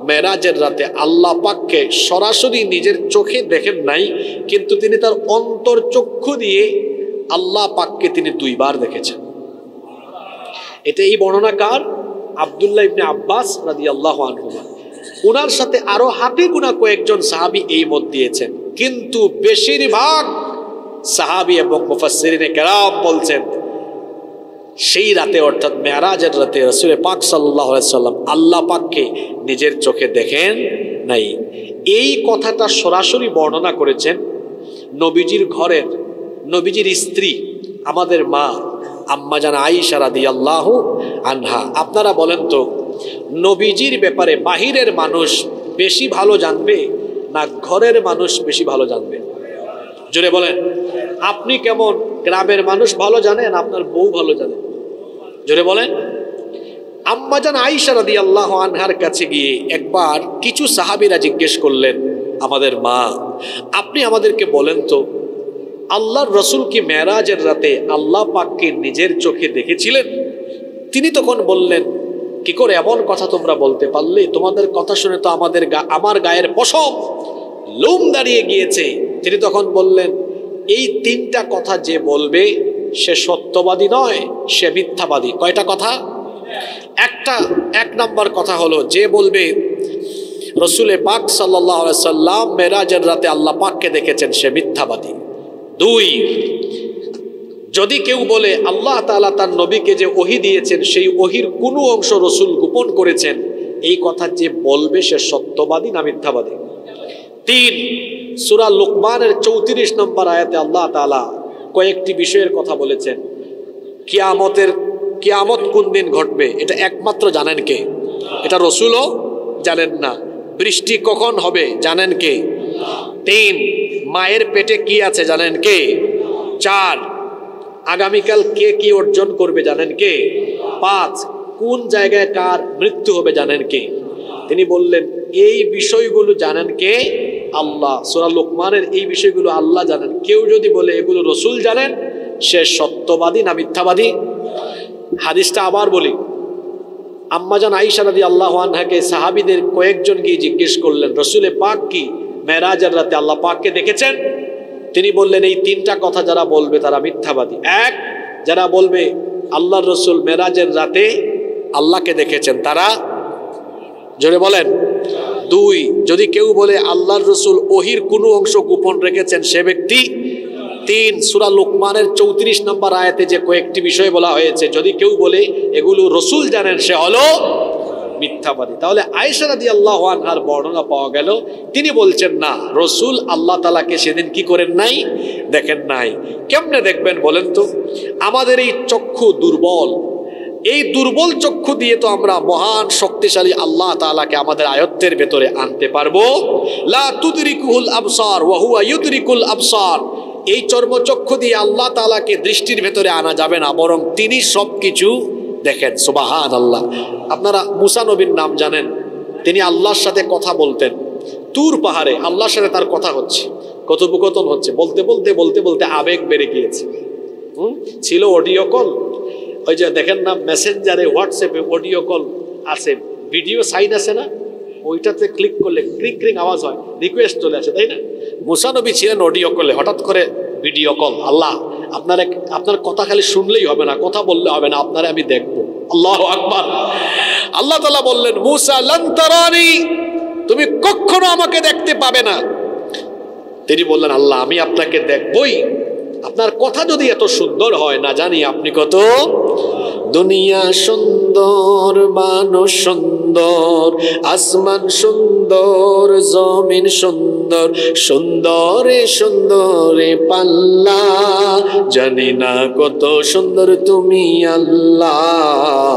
মেরাজের রাতে আল্লাহ পাককে সরাসরি নিজের চোখে দেখেন নাই, কিন্তু তিনি তার অন্তর্চক্ষু দিয়ে আল্লাহ পাককে তিনি দুইবার দেখেছেন। এটা এই বর্ণনা কার? আব্দুল্লাহ ইবনে আব্বাস রাদিয়াল্লাহু আনহুমা। ওনার সাথে আরো হাতে গোনা কয়েকজন সাহাবী এই মত দিয়েছেন, কিন্তু বেশিরভাগ সাহাবী এবং মুফাসসিরিনে কেরাম বলছেন সেই রাতে অর্থাৎ মেরাজের রাতে রাসূল পাক সাল্লাল্লাহু আলাইহি ওয়াসাল্লাম আল্লাহ পাককে নিজের চোখে দেখেন নাই। এই কথাটা সরাসরি বর্ণনা করেছেন নবীজির ঘরের, নবীজির স্ত্রী, আমাদের মা আম্মাজান আয়েশা রাদিয়াল্লাহু আনহা। আপনারা বলেন তো, নবীজির ব্যাপারে বাহিরের মানুষ বেশি ভালো জানবে না ঘরের মানুষ বেশি ভালো জানবে? জোরে বলেন। আপনি কেমন গ্রামের মানুষ ভালো জানেন, আপনার বউ ভালো জানে? জোরে বলেন। আম্মাজান আয়েশা রাদিয়াল্লাহু আনহার কাছে গিয়ে একবার কিছু সাহাবীরা জিজ্ঞেস করলেন, আমাদের মা, আপনি আমাদেরকে বলেন তো, আল্লাহর রাসূল কি মেরাজের রাতে আল্লাহ পাককে নিজের চোখে দেখেছিলেন? তিনি তখন বললেন, কি করে এমন কথা তোমরা বলতে পারলে? তোমাদের কথা শুনে তো আমার গায়ের পশম লোম দাঁড়িয়ে গিয়েছে। তিনি তখন বললেন, এই তিনটা কথা যে বলবে সে সত্যবাদী নয়, সে মিথ্যাবাদী। কয়টা কথা? এক নম্বর কথা হলো, যে বলবে রাসূলে পাক সাল্লাল্লাহু আলাইহি সাল্লাম মেরাজের রাতে আল্লাহ পাককে দেখেছেন, সে মিথ্যাবাদী। দুই, যদি কেউ বলে আল্লাহ তাআলা তার নবীকে যে ওহী দিয়েছেন সেই ওহীর কোনো অংশ রাসূল গোপন করেছেন, এই কথা যে বলবে সে সত্যবাদী না মিথ্যাবাদী? তিন, সূরা লুকমানের 34 নম্বর আয়াতে আল্লাহ তাআলা কয়েকটি বিষয়ের কথা বলেছেন। কিয়ামত কোন দিন ঘটবে এটা একমাত্র জানেন কে? এটা রাসূলও জানেন না। বৃষ্টি কখন হবে জানেন কে? তিন, মায়ের পেটে কি আছে জানেন কে? চার, আগামীকাল কে কি অর্জন করবে জানেন কে? পাঁচ, কোন জায়গায় কার মৃত্যু হবে জানেন কে? তিনি বললেন এই বিষয়গুলো জানেন কে? আল্লাহ। সূরা লুকমানের এই বিষয়গুলো আল্লাহ জানেন। কেউ যদি বলে এগুলো রাসূল জানেন, সে সত্যবাদী না মিথ্যাবাদী? হাদিসটা আবার বলি, আম্মাজান আয়েশা রাদিয়াল্লাহু আনহাকে সাহাবীদের কয়েকজন গিয়ে জিজ্ঞেস করলেন, রাসূলে পাক কি মেরাজের রাতে আল্লাহ পাককে দেখেছেন? তিনি বললেন এই তিনটা কথা যারা বলবে তারা মিথ্যাবাদী। এক, যারা বলবে আল্লাহর রাসূল মেরাজের রাতে আল্লাহকে দেখেছেন তারা, জোরে বলেন। দুই, যদি কেউ বলে আল্লাহর রাসূল ওহীর কোনো অংশ গোপন রেখেছেন সে ব্যক্তি। তিন, সূরা লুকমানের 34 নম্বর আয়াতে যে কয়েকটি বিষয় বলা হয়েছে, যদি কেউ বলে এগুলো রাসূল জানেন সে হলো মিথ্যাবাদী। তাহলে আয়েশা রাদিয়াল্লাহু আনহার বর্ণনা পাওয়া গেল, তিনি বলছেন না, রাসূল আল্লাহ তাআলাকে সেদিন কি করেন নাই? দেখেন নাই। কেমনে দেখবেন বলেন তো? আমাদের এই চক্ষু দুর্বল, এই দুর্বল চক্ষু দিয়ে তো আমরা মহান শক্তিশালী আল্লাহ তাআলাকে আমাদের আয়ত্তের ভেতরে আনতে পারবো? লা তুদরিকুল আবসার ওয়া হুয়া ইউদরিকুল আবসার। এই চর্মচক্ষু দিয়ে আল্লাহ তাআলাকে দৃষ্টির ভেতরে আনা যাবে না, বরং তিনি সবকিছু দেখেন সুবহানাল্লাহ। আপনারা মুসা নবীর নাম জানেন, তিনি আল্লাহর সাথে কথা বলতেন। তুর পাহাড়ে আল্লাহর সাথে তার কথা হচ্ছে, কথোপকথন হচ্ছে, বলতে বলতে বলতে বলতে আবেগ বেড়ে গিয়েছে। ছিল অডিও কল, ওই যে দেখেন না মেসেঞ্জারে হোয়াটসঅ্যাপে অডিও কল আছে, ভিডিও সাইন আছে না, ওইটাতে ক্লিক করলে ক্রিং ক্রিং আওয়াজ হয়, রিকোয়েস্ট চলে আসে, তাই না? মুসা নবী ছিলেন অডিও কলে, হঠাৎ করে ভিডিও কল, আল্লাহ আপনার কথা খালি শুনলেই হবে না, কথা বললে হবে না, আপনারে আমি দেখবো। আল্লাহু আকবার। আল্লাহ তাআলা বললেন, মুসা লান তারানি, তুমি কখনো আমাকে দেখতে পাবে না। তিনি বললেন, আল্লাহ আমি আপনাকে দেখবই, আপনার কথা যদি এত সুন্দর হয়, না জানি আপনি কত। দুনিয়া সুন্দর, মানুষ সুন্দর, আসমান সুন্দর, জমিন সুন্দর, সুন্দরে সুন্দরে পাল্লা, জানি না কত সুন্দর তুমি আল্লাহ,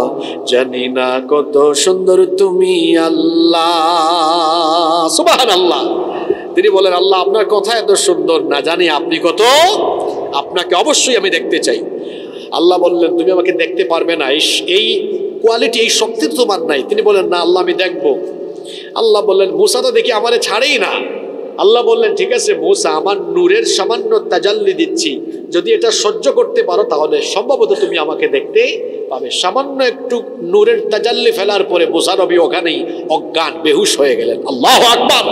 জানি না কত সুন্দর তুমি আল্লাহ। সুবহানাল্লাহ। তিনি বলেন, আল্লাহ আপনার কথা এত সুন্দর, না জানি আপনি কত, আপনাকে অবশ্যই আমি দেখতে চাই। আল্লাহ বললেন, তুমি আমাকে দেখতে পারবে না, এই কোয়ালিটি, এই শক্তি তো তোমার নাই। তিনি বলেন, না আল্লাহ আমি দেখবো। আল্লাহ বললেন, মুসা তো দেখি আমারে ছাড়েই না। আল্লাহ বললেন, ঠিক আছে মুসা, আমার নূরের সামান্য তাজাল্লি দিচ্ছি, যদি এটা সহ্য করতে পারো তাহলে সম্ভবত তুমি আমাকে দেখতে পাবে। সামান্য একটু নূরের তাজাল্লি ফেলার পরে মুসা নবী ওখানেই অজ্ঞান, বেহুশ হয়ে গেলেন। আল্লাহু আকবার।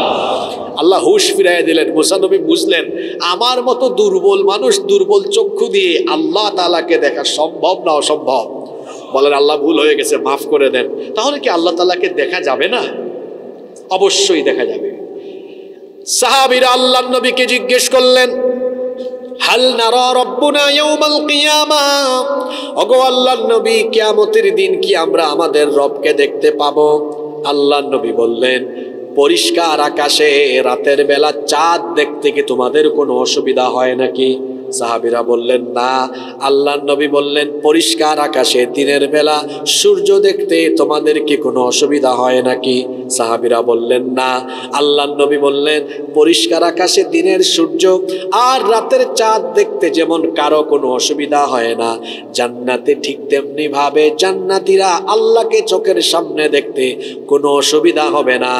আল্লাহ হুশ ফিরাইয়া দিলেন। মুসা নবী বুঝলেন, আমার মতো দুর্বল মানুষ দুর্বল চক্ষু দিয়ে আল্লাহ তাআলাকে দেখা সম্ভব না অসম্ভব। বলেন, আল্লাহ ভুল হয়ে গেছে, মাফ করে দেন। তাহলে কি আল্লাহ তাআলাকে দেখা যাবে না? অবশ্যই দেখা যাবে। সাহাবীরা আল্লাহর নবীকে জিজ্ঞেস করলেন, হাল নারা রাব্বুনা ইয়াউমাল কিয়ামা, ওগো আল্লাহর নবী, কিয়ামতের দিন কি আমরা আমাদের রবকে দেখতে পাবো? আল্লাহর নবী বললেন, পরিষ্কার আকাশে রাতের বেলা চাঁদ দেখতে কি তোমাদের কোনো অসুবিধা হয় নাকি? সাহাবীরা বললেন, না। আল্লাহর নবী বললেন, পরিষ্কার আকাশে দিনের বেলা সূর্য দেখতে তোমাদের কি কোনো অসুবিধা হয় নাকি? সাহাবীরা বললেন, না। আল্লাহর নবী বললেন, পরিষ্কার আকাশে দিনের সূর্য আর রাতের চাঁদ দেখতে যেমন কারো কোনো অসুবিধা হয় না, জান্নাতে ঠিক তেমনি ভাবে জান্নাতীরা আল্লাহকে চোখের সামনে দেখতে কোনো অসুবিধা হবে না।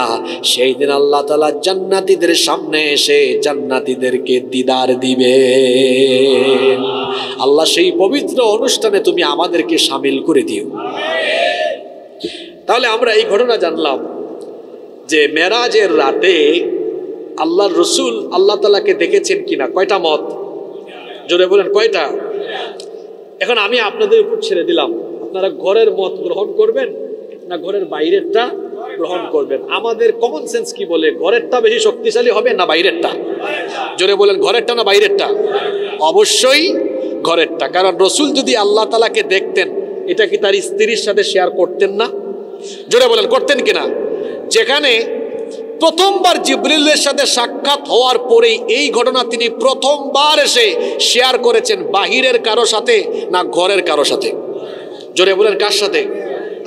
সেই দিন আল্লাহ তাআলা জান্নাতীদের সামনে এসে জান্নাতীদেরকে দিদার দিবে। আল্লাহ সেই পবিত্র অনুষ্ঠানে তুমি আমাদেরকে শামিল করে দিও। তাহলে আমরা এই ঘটনা জানলাম যে মেরাজের রাতে আল্লাহর রাসূল আল্লাহ তাআলাকে দেখেছেন কিনা। কয়টা মত? জোরে বলেন, কয়টা? এখন আমি আপনাদের উপর ছেড়ে দিলাম, আপনারা ঘরের মত গ্রহণ করবেন না ঘরের বাইরেরটা গ্রহণ করবেন। আমাদের কমন সেন্স কি বলে, ঘরেরটা বেশি শক্তিশালী হবে না বাইরেরটা? জোরে বলেন, ঘরেরটা না বাইরেরটা? অবশ্যই ঘরেরটা। কারণ রাসূল যদি আল্লাহ তাআলাকে দেখতেন, এটা কি তার স্ত্রীর সাথে শেয়ার করতেন না? জোরে বলেন, করতেন কিনা? যেখানে প্রথমবার জিবরিলের সাথে সাক্ষাৎ হওয়ার পরেই এই ঘটনা তিনি প্রথমবার এসে শেয়ার করেছেন, বাহিরের কারো সাথে না ঘরের কারো সাথে? জোরে বলেন, কার সাথে?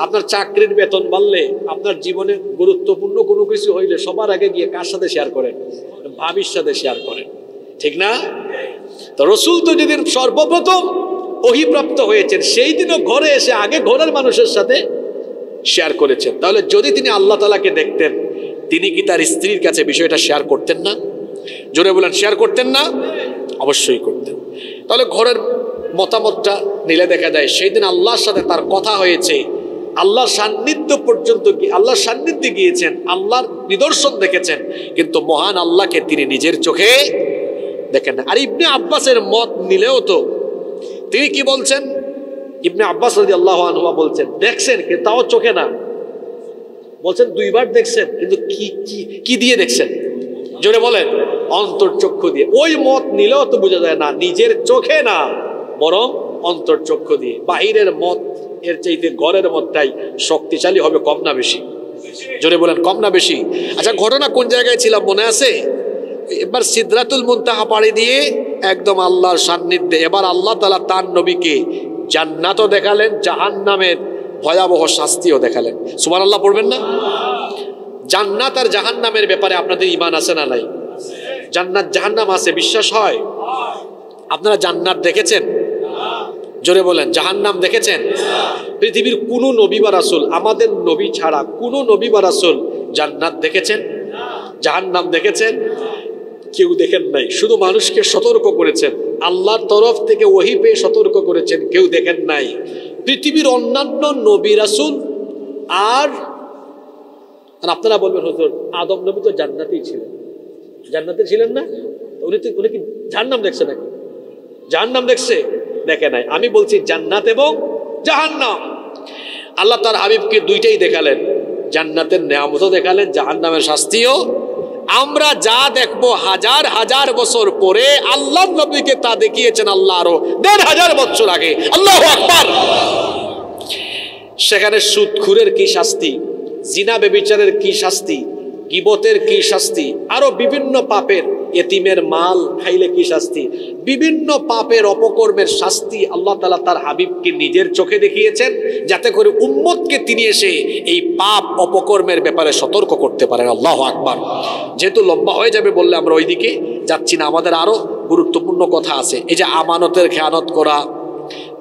আপনার চাকরির বেতন বাড়লে, আপনার জীবনে গুরুত্বপূর্ণ কোনো কিছু হইলে সবার আগে গিয়ে কার সাথে শেয়ার করেন? ভাবির সাথে শেয়ার করেন, ঠিক না? তো রাসূল তো যেদিন সর্বপ্রথম ওহীপ্রাপ্ত হয়েছেন, সেই দিনও ঘরে এসে আগে ঘরের মানুষের সাথে শেয়ার করেছেন। তাহলে যদি তিনি আল্লাহ তাআলাকে দেখতেন, তিনি কি তার স্ত্রীর কাছে বিষয়টা শেয়ার করতেন না? জোরে বলেন, শেয়ার করতেন না? অবশ্যই করতেন। তাহলে ঘরের মতামতটা নিলে দেখা যায় সেই দিন আল্লাহর সাথে তার কথা হয়েছে, আল্লাহর সান্নিধ্য পর্যন্ত আল্লাহর সান্নিধ্যে গিয়েছেন, আল্লাহর নিদর্শন দেখেছেন, কিন্তু মহান আল্লাহকে তিনি নিজের চোখে দেখেন না। আর ইবনে আব্বাসের মত নিলেও তো তিনি কি বলছেন? ইবনে আব্বাস রাদিয়াল্লাহু আনহু বলছেন, দেখছেন কিন্তু তাও চোখে না। বলছেন দুইবার দেখছেন, কিন্তু কি দিয়ে দেখছেন? জোরে বলেন, অন্তর্চক্ষু দিয়ে। ওই মত নিলেও তো বোঝা যায় না নিজের চোখে না, বরং অন্তর্চক্ষু দিয়ে। বাহিরের মত এর চাইতে ঘরের মতটাই শক্তিশালী হবে, কম না বেশি? জোরে বলেন, কম না বেশি? আচ্ছা, ঘটনা কোন জায়গায় ছিলাম মনে আছে? এবার সিদরাতুল মুনতাহা পাড়ি দিয়ে একদম আল্লাহর সান্নিধ্যে। এবার আল্লাহ তাআলা তার নবীকে জান্নাতও দেখালেন, জাহান্নামের ভয়াবহ শাস্তিও দেখালেন। সুবহানাল্লাহ পড়বেন না? জান্নাত আর জাহান্নামের ব্যাপারে আপনাদের ঈমান আছে না নাই? জান্নাত জাহান্নাম আছে, বিশ্বাস হয়? আপনারা জান্নাত দেখেছেন? জোরে বলেন জাহান্নাম দেখেছেন? পৃথিবীর কোনো নবী বা রাসূল, আমাদের নবী ছাড়া কোনো নবী বা রাসূল জান্নাত দেখেছেন? জাহান্নাম দেখেছেন? কেউ দেখেন নাই। শুধু মানুষকে সতর্ক করেছেন, আল্লাহর তরফ থেকে ওহী পেয়ে সতর্ক করেছেন, কেউ দেখেন নাই। পৃথিবীর অন্যান্য নবী রাসূল আর আপনারা বলবেন হুজুর আদম নবী তো জান্নাতেই ছিলেন, জান্নাতে ছিলেন না? উনি কি জাহান্নাম দেখছে নাকি? জাহান্নাম দেখছে? দেখে নাই। আমি বলছি জান্নাত এবং জাহান্নাম। আল্লাহ তার হাবিবকে দুইটাই দেখালেন, জান্নাতের নেয়ামতও দেখালেন, জাহান্নামের শাস্তিও। আমরা যা দেখবো হাজার হাজার বছর পরে আল্লাহ নবীকে তা দেখিয়েছেন আল্লাহ আরো ১,৫০০ বছর আগে। আল্লাহু আকবার। সেখানে সুদখুরের কি শাস্তি, জিনা ব্যভিচারের কি শাস্তি, গীবতের কি শাস্তি, আরো বিভিন্ন পাপের, এতিমের মাল খাইলে কি শাস্তি, বিভিন্ন পাপের অপকর্মের শাস্তি আল্লাহ তাআলা তার হাবিবকে নিজের চোখে দেখিয়েছেন, যাতে করে উম্মতকে তিনি এসে এই পাপ অপকর্মের ব্যাপারে সতর্ক করতে পারেন। আল্লাহু আকবার। যেহেতু লম্বা হয়ে যাবে বললে আমরা ওইদিকে যাচ্ছি না, আমাদের আরো গুরুত্বপূর্ণ কথা আছে। এই যে আমানতের খেয়ানত করা,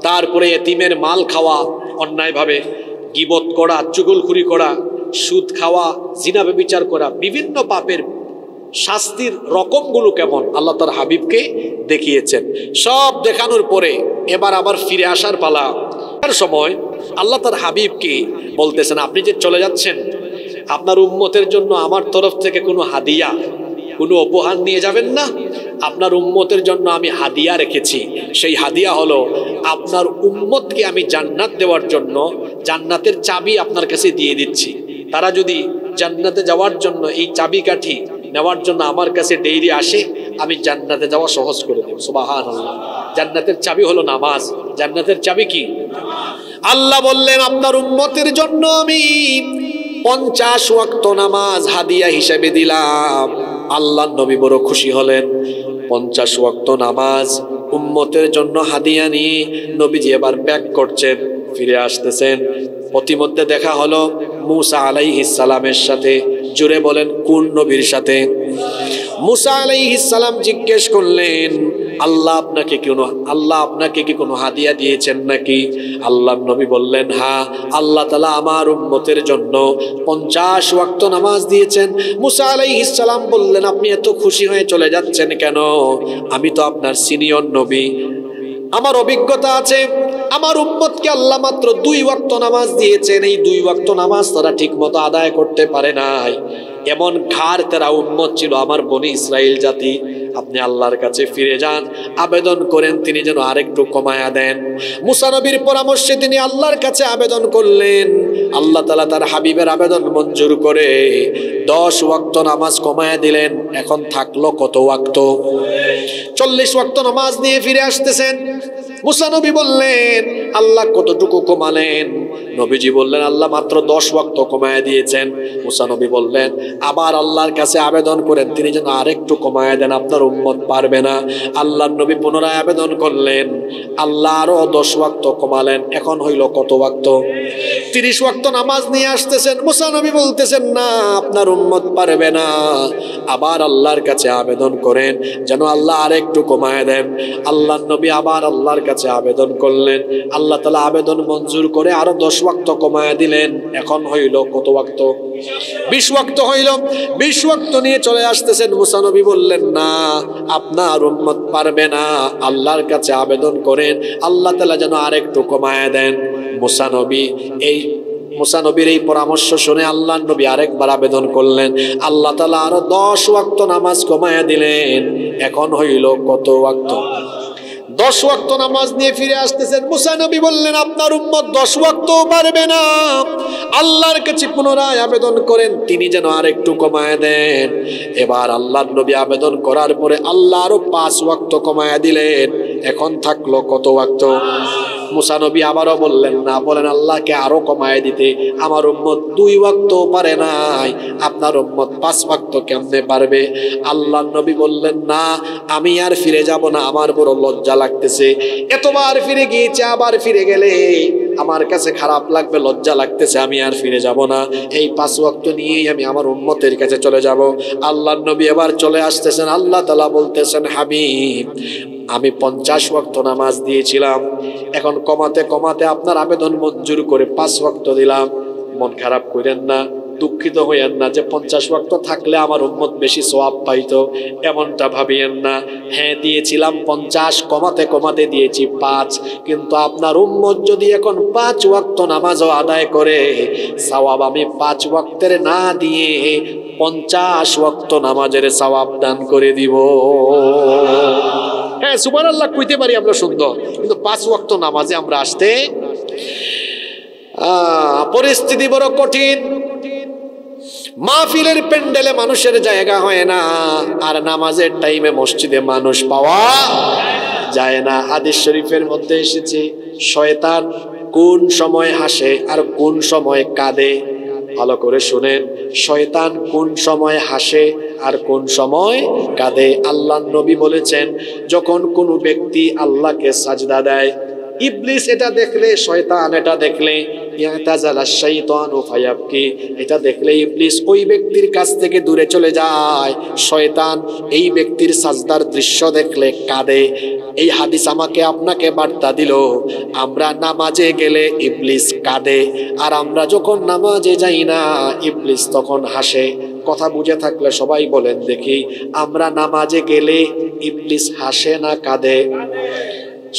তারপরে এতিমের মাল খাওয়া অন্যায়ভাবে, গীবত করা, চুগলখুরি করা, সুদ খাওয়া, জিনা ব্যভিচার করা, বিভিন্ন পাপের শাস্তির রকমগুলো কেমন আল্লাহ তার হাবিবকে দেখিয়েছেন। সব দেখানোর পরে এবার আবার ফিরে আসার পালা। সময় আল্লাহ তার হাবিবকে বলতেছেন, আপনি যে চলে যাচ্ছেন, আপনার উম্মতের জন্য আমার তরফ থেকে কোনো হাদিয়া, কোনো উপহার নিয়ে যাবেন না? আপনার উম্মতের জন্য আমি হাদিয়া রেখেছি। সেই হাদিয়া হলো আপনার উম্মতকে আমি জান্নাত দেওয়ার জন্য জান্নাতের চাবি আপনার কাছে দিয়ে দিচ্ছি। তারা যদি জান্নাতে যাওয়ার জন্য এই চাবিকাঠি নেওয়ার জন্য আমার কাছে ডেইলি আসে, আমি জান্নাতে যাওয়া সহজ করে দেব। সুবহানাল্লাহ। জান্নাতের চাবি হলো নামাজ। জান্নাতের চাবি কি? আল্লাহ বললেন আপনার উম্মতের জন্য আমি 50 ওয়াক্ত নামাজ হাদিয়া হিসেবে দিলাম। আল্লাহর নবী বড় খুশি হলেন। 50 ওয়াক্ত নামাজ উম্মতের জন্য হাদিয়া নিয়ে নবীজি এবার ব্যাক করছেন, ফিরে আসতেছেন। প্রতিমধ্যে দেখা হলো মুসা আলাইহিস সালামের সাথে। জোরে বলেন কোন নবীর সাথে? মুসা আলাইহিস সালাম জিজ্ঞেস করলেন, আল্লাহ আপনাকে কি কোনো হাদিয়া দিয়েছেন নাকি? আল্লাহর নবী বললেন, হ্যাঁ, আল্লাহ তাআলা আমার উম্মতের জন্য 50 ওয়াক্ত নামাজ দিয়েছেন। মুসা আলাইহিস সালাম বললেন, আপনি এত খুশি হয়ে চলে যাচ্ছেন কেন? আমি তো আপনার সিনিয়র নবী, আমার অভিজ্ঞতা আছে। আমার উম্মতকে আল্লাহ মাত্র 2 ওয়াক্ত নামাজ দিয়েছেন। এই 2 ওয়াক্ত নামাজ তারা ঠিক মতো আদায় করতে পারে নাই। এমন ঘাড় তেরা উম্মত ছিল আমার বনি ইসরাইল জাতি। আপনি আল্লাহর কাছে ফিরে যান, আবেদন করেন তিনি যেন আরেকটু কমায়া দেন। মুসা নবীর পরামর্শে তিনি আল্লাহর কাছে আবেদন করলেন। আল্লাহ তাআলা তার হাবিবের আবেদন মঞ্জুর করে 10 ওয়াক্ত নামাজ কমায়া দিলেন। এখন থাকলো কত ওয়াক্ত? 40 ওয়াক্ত নামাজ নিয়ে ফিরে আসতেছেন। মুসা নবী বললেন, আল্লাহ কতটুকু কমালেন? নবীজি বললেন, আল্লাহ মাত্র 10 ওয়াক্ত কমায়া দিয়েছেন। মুসা নবী বললেন, আবার আল্লাহর কাছে আবেদন করেন তিনি যেন আরেকটু কমায়া দেন, আপনার উম্মত পারবে না। আল্লাহর নবী পুনরায় আবেদন করলেন, আল্লাহ আরো 10 ওয়াক্ত কমালেন। এখন হইল কত ওয়াক্ত? 30 ওয়াক্ত নামাজ নিয়ে আসতেছেন। মুসা নবী বলতেছেন, না, আপনার উম্মত পারবে না। আবার আল্লাহর কাছে আবেদন করেন যেন আল্লাহ আরেকটু কমায়া দেন। আল্লাহর নবী আবার আল্লাহর কাছে আবেদন করলেন। আল্লাহ তাআলা আবেদন মঞ্জুর করে আরো 10 ওয়াক্ত কমায়া দিলেন। এখন হইল কত ওয়াক্ত? 20 ওয়াক্ত হইল। 20 ওয়াক্ত নিয়ে চলে আসতেছেন। মুসা নবী বললেন, না, আপনার উম্মত পারবে না। আল্লাহর কাছে আবেদন করেন আল্লাহ তাআলা যেন আরেকটু কমায়া দেন। মুসা নবীর এই পরামর্শ শুনে আল্লাহর নবী আরেকবার আবেদন করলেন। আল্লাহ তাআলা আরো 10 ওয়াক্ত নামাজ কমায়া দিলেন। এখন হইল কত ওয়াক্ত? 10 ওয়াক্ত নামাজ নিয়ে ফিরে আসতেছেন। মুসা নবী বললেন, আপনার উম্মত 10 ওয়াক্তও পারবে না। আল্লাহর কাছে পুনরায় আবেদন করেন তিনি যেন আরেকটু কমায় দেন। এবার আল্লাহর নবী আবেদন করার পরে আল্লাহ আরো 5 ওয়াক্ত কমায় দিলেন। এখন থাকলো কত ওয়াক্ত? মুসা নবী আবারও বললেন না, বলেন আল্লাহকে আরো কমায় দিতে। আমার উম্মত 2 ওয়াক্তও পারে নাই, আপনার উম্মত 5 ওয়াক্ত কেমনে পারবে? আল্লাহর নবী বললেন, না, আমি আর ফিরে যাব না, আমার বড় লজ্জা লাগতেছে। এতবার ফিরে গিয়েছে, আবার ফিরে গেলে আমার কাছে খারাপ লাগবে, লজ্জা লাগতেছে, আমি আর ফিরে যাব না, এই 5 ওয়াক্ত নিয়েই আমি আমার উম্মতের কাছে চলে যাব। আল্লাহর নবী এবার চলে আসতেছেন। আল্লাহ তাআলা বলতেছেন, হাবিব, আমি 50 ওয়াক্ত নামাজ দিয়েছিলাম, এখন কমাতে কমাতে আপনার আবেদন মঞ্জুর করে 5 ওয়াক্ত দিলাম। মন খারাপ করেন না, দুঃখিত হইয়েন না যে 50 ওয়াক্ত থাকলে আমার উম্মত বেশি সওয়াব পাইতো, এমনটা ভাবিয়েন না। হ্যাঁ, দিয়েছিলাম 50, কমাতে কমাতে দিয়েছি 5, কিন্তু আপনার উম্মত যদি এখন 5 ওয়াক্ত নামাজও আদায় করে, সওয়াব আমি 5 ওয়াক্তের না দিয়ে 50 ওয়াক্ত নামাজের সওয়াব দান করে দিব। হ্যাঁ, সুবহানাল্লাহ কইতে পারি আমরা সুন্দর, কিন্তু 5 ওয়াক্ত নামাজে আমরা আসতে পরিস্থিতি বড় কঠিন। মাহফিলের প্যান্ডেলে মানুষের জায়গা হয় না, আর নামাজের টাইমে মসজিদে মানুষ পাওয়া যায় না। হাদিস শরীফের মধ্যে এসেছে, শয়তান কোন সময় হাসে আর কোন সময় কাঁদে। ভালো করে শুনেন, শয়তান কোন সময় হাসে আর কোন সময় কাঁদে। আল্লাহর নবী বলেছেন, যখন কোনো ব্যক্তি আল্লাহকে সাজদা দেয়, ইবলিস এটা দেখলে, শয়তান এটা দেখলে, এটা দেখলে ইবলিস ওই ব্যক্তির কাছ থেকে দূরে চলে যায়। শয়তান এই ব্যক্তির সাজদার দৃশ্য দেখলে কাঁদে। এই হাদিস আমাকে আপনাকে বার্তা দিল, আমরা নামাজে গেলে ইবলিস কাঁদে, আর আমরা যখন নামাজে যাই না ইবলিস তখন হাসে। কথা বুঝে থাকলে সবাই বলেন দেখি, আমরা নামাজে গেলে ইবলিস হাসে না কাঁদে?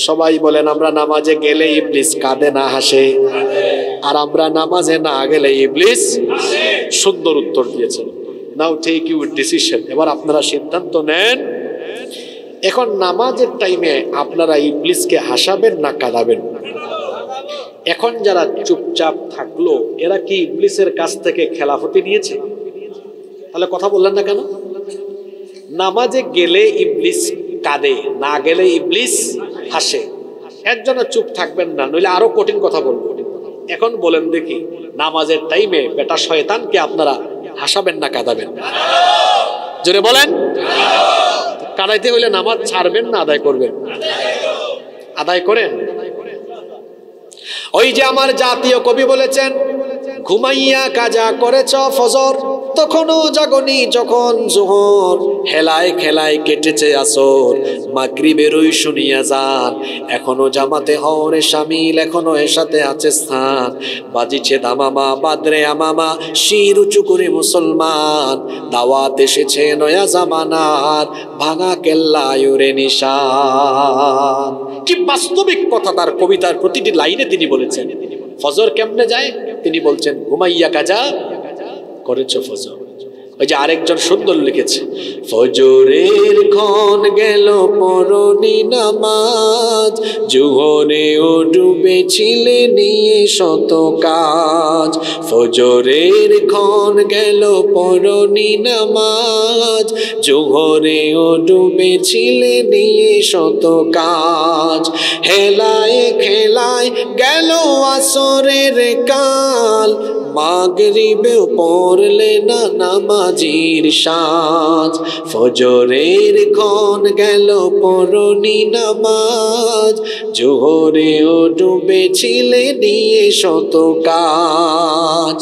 সবাই বলেন, আমরা নামাজে গেলে ইবলিস কাঁদে না হাসে? আর আমরা নামাজে না গেলে ইবলিস? সুন্দর উত্তর দিয়েছেন। নাও টেক ইউর ডিসিশন, এবার আপনারা সিদ্ধান্ত নেন। এখন নামাজের টাইমে আপনারা ইবলিসকে হাসাবেন না কাঁদাবেন? এখন যারা চুপচাপ থাকলো, এরা কি ইবলিসের কাছ থেকে খেলাফতি নিয়েছে? তাহলে কথা বললেন না কেন? নামাজে গেলে ইবলিস কাঁদে, না গেলে ইবলিস হাসে। একজনে চুপ থাকবেন না, নইলে আরো কঠিন কথা বলবো। এখন বলেন দেখি, নামাজের টাইমে বেটা শয়তানকে আপনারা হাসাবেন না কাঁদাবেন? জোরে বলেন। কাঁদাইতে হইলে নামাজ ছাড়বেন না আদায় করবেন? আদায় করেন। ওই যে আমার জাতীয় কবি বলেছেন, ঘুমাইয়া কাজা করেছ ফজর, তখনও জাগনি যখন জোহর, হেলায় খেলায় কেটেছে আসর, মাগরিবের ওই শুনিয়া যান, এখনো জামাতে হওরে শামিল, এখনো এর সাথে আছে স্থান, বাজিছে দামামা বাদরে আমামা, শির উঁচু করে মুসলমান, দাওয়াত এসেছে নয়া জামানার, ভাঙা কেল্লায় ওরে নিশান। কি বাস্তবিক কথা তার কবিতার প্রতিটি লাইনে তিনি বলেছেন। ফজর কেমনে যায় তিনি বলছেন, ঘুমাইয়া কাজা করেছ ফজর। ওই যে আরেকজন সুন্দর লিখেছে, ফজরের ক্ষণ গেল পরনি নামাজ, জোহরে ও ডুবেছিলে নিয়ে শত কাজ, ফজরের ক্ষণ গেল পরনি নামাজ, জোহরে ও ডুবেছিলে নিয়ে শত কাজ, হেলায় খেলায় গেল আসরের কাল, মাগরিবেও পড়লে না নামাজির সাজ, ফজরের ক্ষণ গেল পরনি নামাজ, জোহরে ও ডুবেছিলে নিয়ে শত কাজ।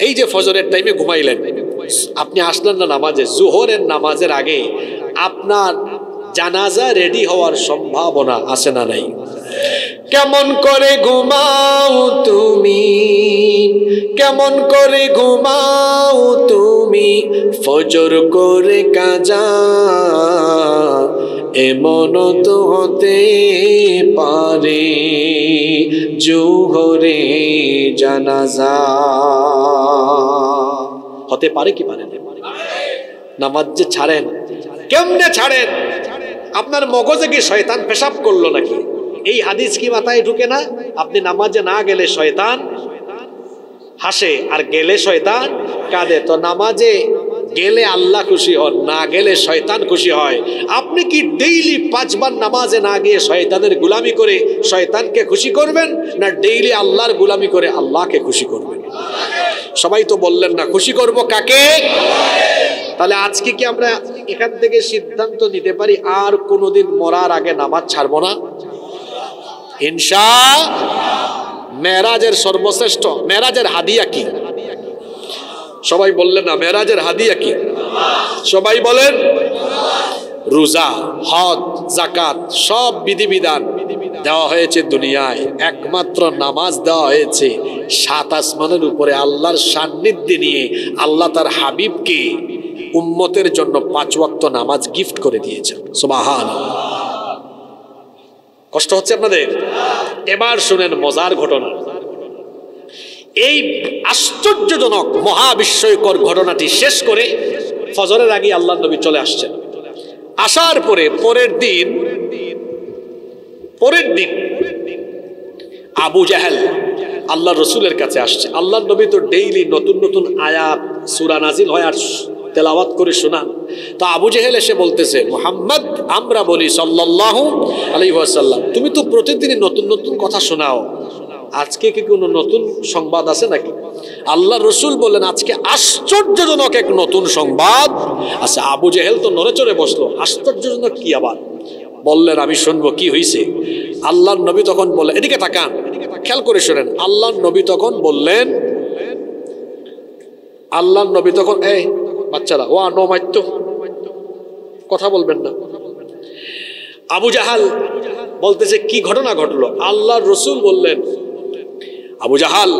এই যে ফজরের টাইমে ঘুমাইলেন, আপনি আসলেন না নামাজে, জোহরের নামাজের আগে আপনার জানাজা রেডি হওয়ার সম্ভাবনা আছে না নাই? কেমন করে ঘুমাও তুমি, কেমন করে ঘুমাও তুমি, ফজর করে কাজা, এমন তো হতে পারে জোহরে জানাজা। হতে পারে কি পারে না? নামাজ যে ছাড়েন, কেমনে ছাড়েন? আপনার মগজে কি শয়তান পেশাব করলো নাকি? এই হাদিস কি মাথায় ঢুকে না? আপনি নামাজে না গেলে শয়তান হাসে, আর গেলে শয়তান কাঁদে। তো নামাজে গেলে আল্লাহ খুশি হন, না গেলে শয়তান খুশি হয়। আপনি কি ডেইলি 5 বার নামাজে না গিয়ে শয়তানের গোলামি করে শয়তানকে খুশি করবেন, না ডেইলি আল্লাহর গোলামি করে আল্লাহকে খুশি করবেন? সবাই তো বললেন না, খুশি করব কাকে? তাহলে আজকে কি আমরা এখান থেকে সিদ্ধান্ত নিতে পারি আর কোনোদিন মরার আগে নামাজ ছাড়বো না? ইনশাআল্লাহ। মেরাজের সর্বশ্রেষ্ঠ, মেরাজের হাদিয়া কি? সবাই বললেন না, মেরাজের হাদিয়া কি? সবাই বলেন রোজা, হজ, যাকাত, সব বিধিবিধান দেওয়া হয়েছে দুনিয়ায়, একমাত্র নামাজ দেওয়া হয়েছে সাত আসমানের উপরে আল্লাহর সান্নিধ্যে নিয়ে। আল্লাহ তার হাবিবকে উম্মতের জন্য 5 ওয়াক্ত নামাজ গিফট করে দিয়েছেন। সুবহানাল্লাহ। কষ্ট হচ্ছে আপনাদের? এবার শুনেন মজার ঘটনা। এই আশ্চর্যজনক মহাবিস্ময়কর ঘটনাটি শেষ করে ফজরের আগে আল্লাহর নবী চলে আসছেন। আসার পরে পরের দিন আবু জাহেল আল্লাহ রসুলের কাছে আসছে। আল্লাহর নবী তো ডেইলি নতুন নতুন আয়াত সূরা নাজিল হয় আর তেলাওয়াত করে শোনান। তো আবু জাহেল এসে বলতেছে, মুহাম্মদ, আমরা বলি সাল্লাল্লাহু আলাইহি ওয়াসাল্লাম, তুমি তো প্রতিদিনই নতুন নতুন কথা শোনাও, আজকে কি কোনো নতুন সংবাদ আছে নাকি? আল্লাহ রসুল বললেন, আজকে আশ্চর্যজনক এক নতুন সংবাদ আছে। আবু জাহেল তো নড়ে চড়ে বসলো, আশ্চর্যজনক কি আবার? বললেন, আমি শুনবো, কি হয়েছে? আল্লাহর নবী তখন বললেন, এদিকে তাকান, খেয়াল করে শোনেন। আল্লাহর নবী তখন বললেন, আল্লাহর নবী তখন, এই বাচ্চারা, ও নো মাইত্য, কথা বলবেন না। আবু জাহাল বলতেছে, কি ঘটনা ঘটলো? আল্লাহর রসুল বললেন, আবু জাহাল,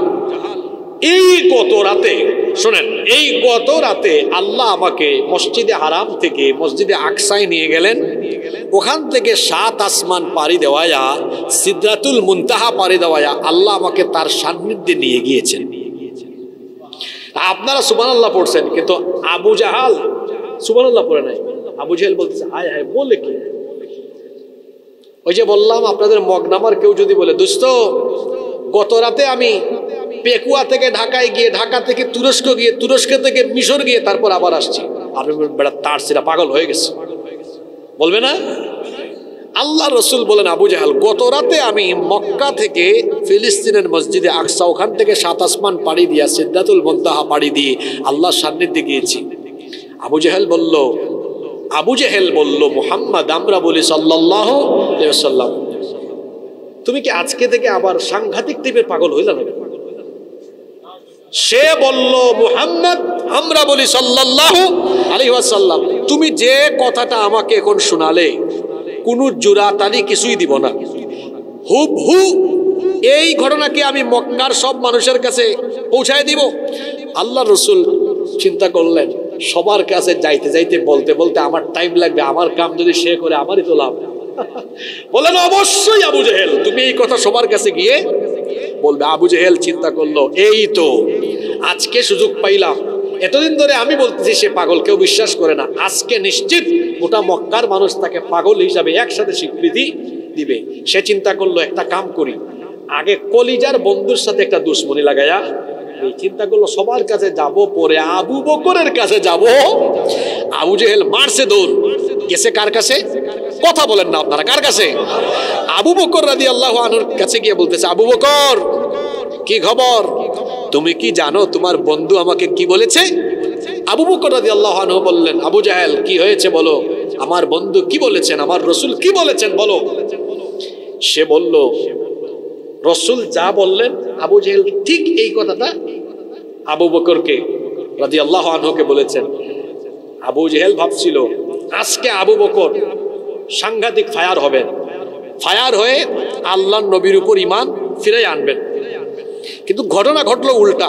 এই গত রাতে, শোনেন, এই গত রাতে আল্লাহ আমাকে মসজিদে হারাম থেকে মসজিদে আকসায় নিয়ে গেলেন। ওখান থেকে 7 আসমান পাড়ি দেওয়ায়া, সিদরাতুল মুনতাহা পাড়ি দেওয়ায়া আল্লাহ আমাকে তার সান্নিধ্যে নিয়ে গিয়েছেন। আপনারা সুবহানাল্লাহ পড়ছেন, কিন্তু আবু জাহাল সুবহানাল্লাহ পড়ে নাই। আবু জাহেল বলতেছে, হায় হায়, বলে কি? ওই যে বললাম আপনাদের মগনামার কেউ যদি বলে, দোস্ত, গত রাতে আমি পেকুয়া থেকে ঢাকায় গিয়ে, ঢাকা থেকে তুরস্ক গিয়ে, তুরস্ক থেকে মিশর গিয়ে তারপর আবার আসছি, আপনি বেড়া তার সেটা পাগল হয়ে গেছে, বলবে না? আল্লাহ রসুল বলেন, আবু জাহেল, গত রাতে আমি মক্কা থেকে ফিলিস্তিনের মসজিদে আকসা, ওখান থেকে 7 আসমান পাড়ি দিয়া, সিদরাতুল মুনতাহা পাড়ি দিয়ে আল্লাহর সান্নিধ্যে গিয়েছি। আবু জাহেল বলল, মুহাম্মদ, আমরা বলি সাল্লাল্লাহু আলাইহি ওয়াসাল্লাম, তুমি কি আজকে থেকে আবার সাংঘাতিক টাইপের পাগল হইলা না? সে বলল, মুহাম্মদ, আমরা বলি সাল্লাল্লাহু আলাইহি ওয়াসাল্লাম, তুমি যে কথাটা আমাকে এখন শোনালে, কোনো জোড়াতালি কিছুই দিব না, হুবহু এই ঘটনাকে আমি মক্কার সব মানুষের কাছে পৌঁছায় দিব। আল্লাহ রসুল চিন্তা করলেন, সবার কাছে যাইতে যাইতে বলতে বলতে আমার টাইম লাগবে, আমার কাম যদি সে করে আমারই তো লাভ। বলেন, অবশ্যই আবু জাহেল, তুমি এই কথা সবার কাছে গিয়ে বলবে। আবু জাহেল চিন্তা করলো, এই তো আজকে সুযোগ পাইলাম, এতদিন ধরে আমি বলতেছি সে পাগল, কেউ বিশ্বাস করে না, আজকে নিশ্চিত গোটা মক্কার মানুষ তাকে পাগল হিসাবে একসাথে স্বীকৃতি দিবে। সে চিন্তা করলো, একটা কাম করি, আগে কলিজার বন্ধুর সাথে একটা দুশ্মনী লাগাইয়া, এই চিন্তা করলো সবার কাছে যাব, পরে আবু বকরের কাছে যাব। আবু জাহেল মারছে দৌড়, গেছে কার কাছে? কথা বলেন না আপনারা, কার কাছে? আবু বকর রাদিয়াল্লাহু আনহুর কাছে গিয়ে বলতেছে, আবু বকর, কি খবর? তুমি কি জানো তোমার বন্ধু আমাকে কি বলেছে? আবু বকর রাদিয়াল্লাহু আনহু বললেন, আবু জাহেল, কি হয়েছে বলো, আমার বন্ধু কি বলেছেন, আমার রাসূল কি বলেছেন বলো। সে বলল, রাসূল যা বললেন, আবু জাহেল ঠিক এই কথাটা আবু বকরকে রাদিয়াল্লাহু আনহুকে বলেছেন। আবু জাহেল ভাবছিল, আজকে আবু বকর সাংঘাতিক ফায়ার হবেন, ফায়ার হয়ে আল্লাহর নবীর উপর ঈমান ফিরাই আনবেন। কিন্তু ঘটনা ঘটলো উল্টা।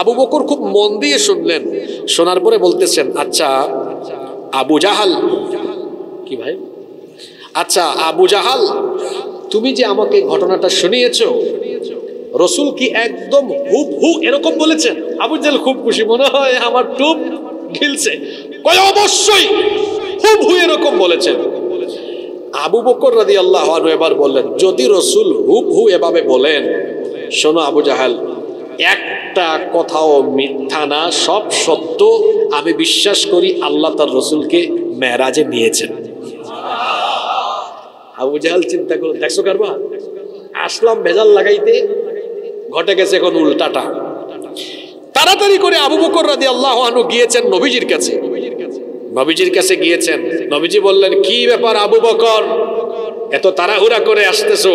আবু বকর খুব মন দিয়ে শুনলেন, শোনার পরে বলতেছেন, আচ্ছা আবু জাহাল, কি ভাই, আচ্ছা আবু জাহাল, তুমি যে আমাকে ঘটনাটা শুনিয়েছো, রসুল কি একদম হুবহু এরকম বলেছেন? আবু জাহেল খুব খুশি, মনে হয় আমার টুপ ঢিলছে, কয় অবশ্যই হুবহু এরকম বলেছেন। আবু বকর রাদিয়াল্লাহু আনহু এবার বললেন, যদি রসুল হুবহু এভাবে বলেন, শোনো আবু জাহেল, একটা কথাও মিথ্যা না, সব সত্য, আমি বিশ্বাস করি আল্লাহ তার রসুলকে মেরাজে নিয়েছেন। আবু জাহেল চিন্তা করো, দেখছো কারবা, আসলাম ভেজাল লাগাইতে, ঘটে গেছে এখন উল্টাটা। তাড়াতাড়ি করে আবু বকর রাদিয়াল্লাহু আনহু গিয়েছেন নবীজির কাছে। নবীজির কাছে গিয়েছেন, নবীজি বললেন, কি ব্যাপার আবু বকর, এত তাড়াহুড়া করে আসতেছো,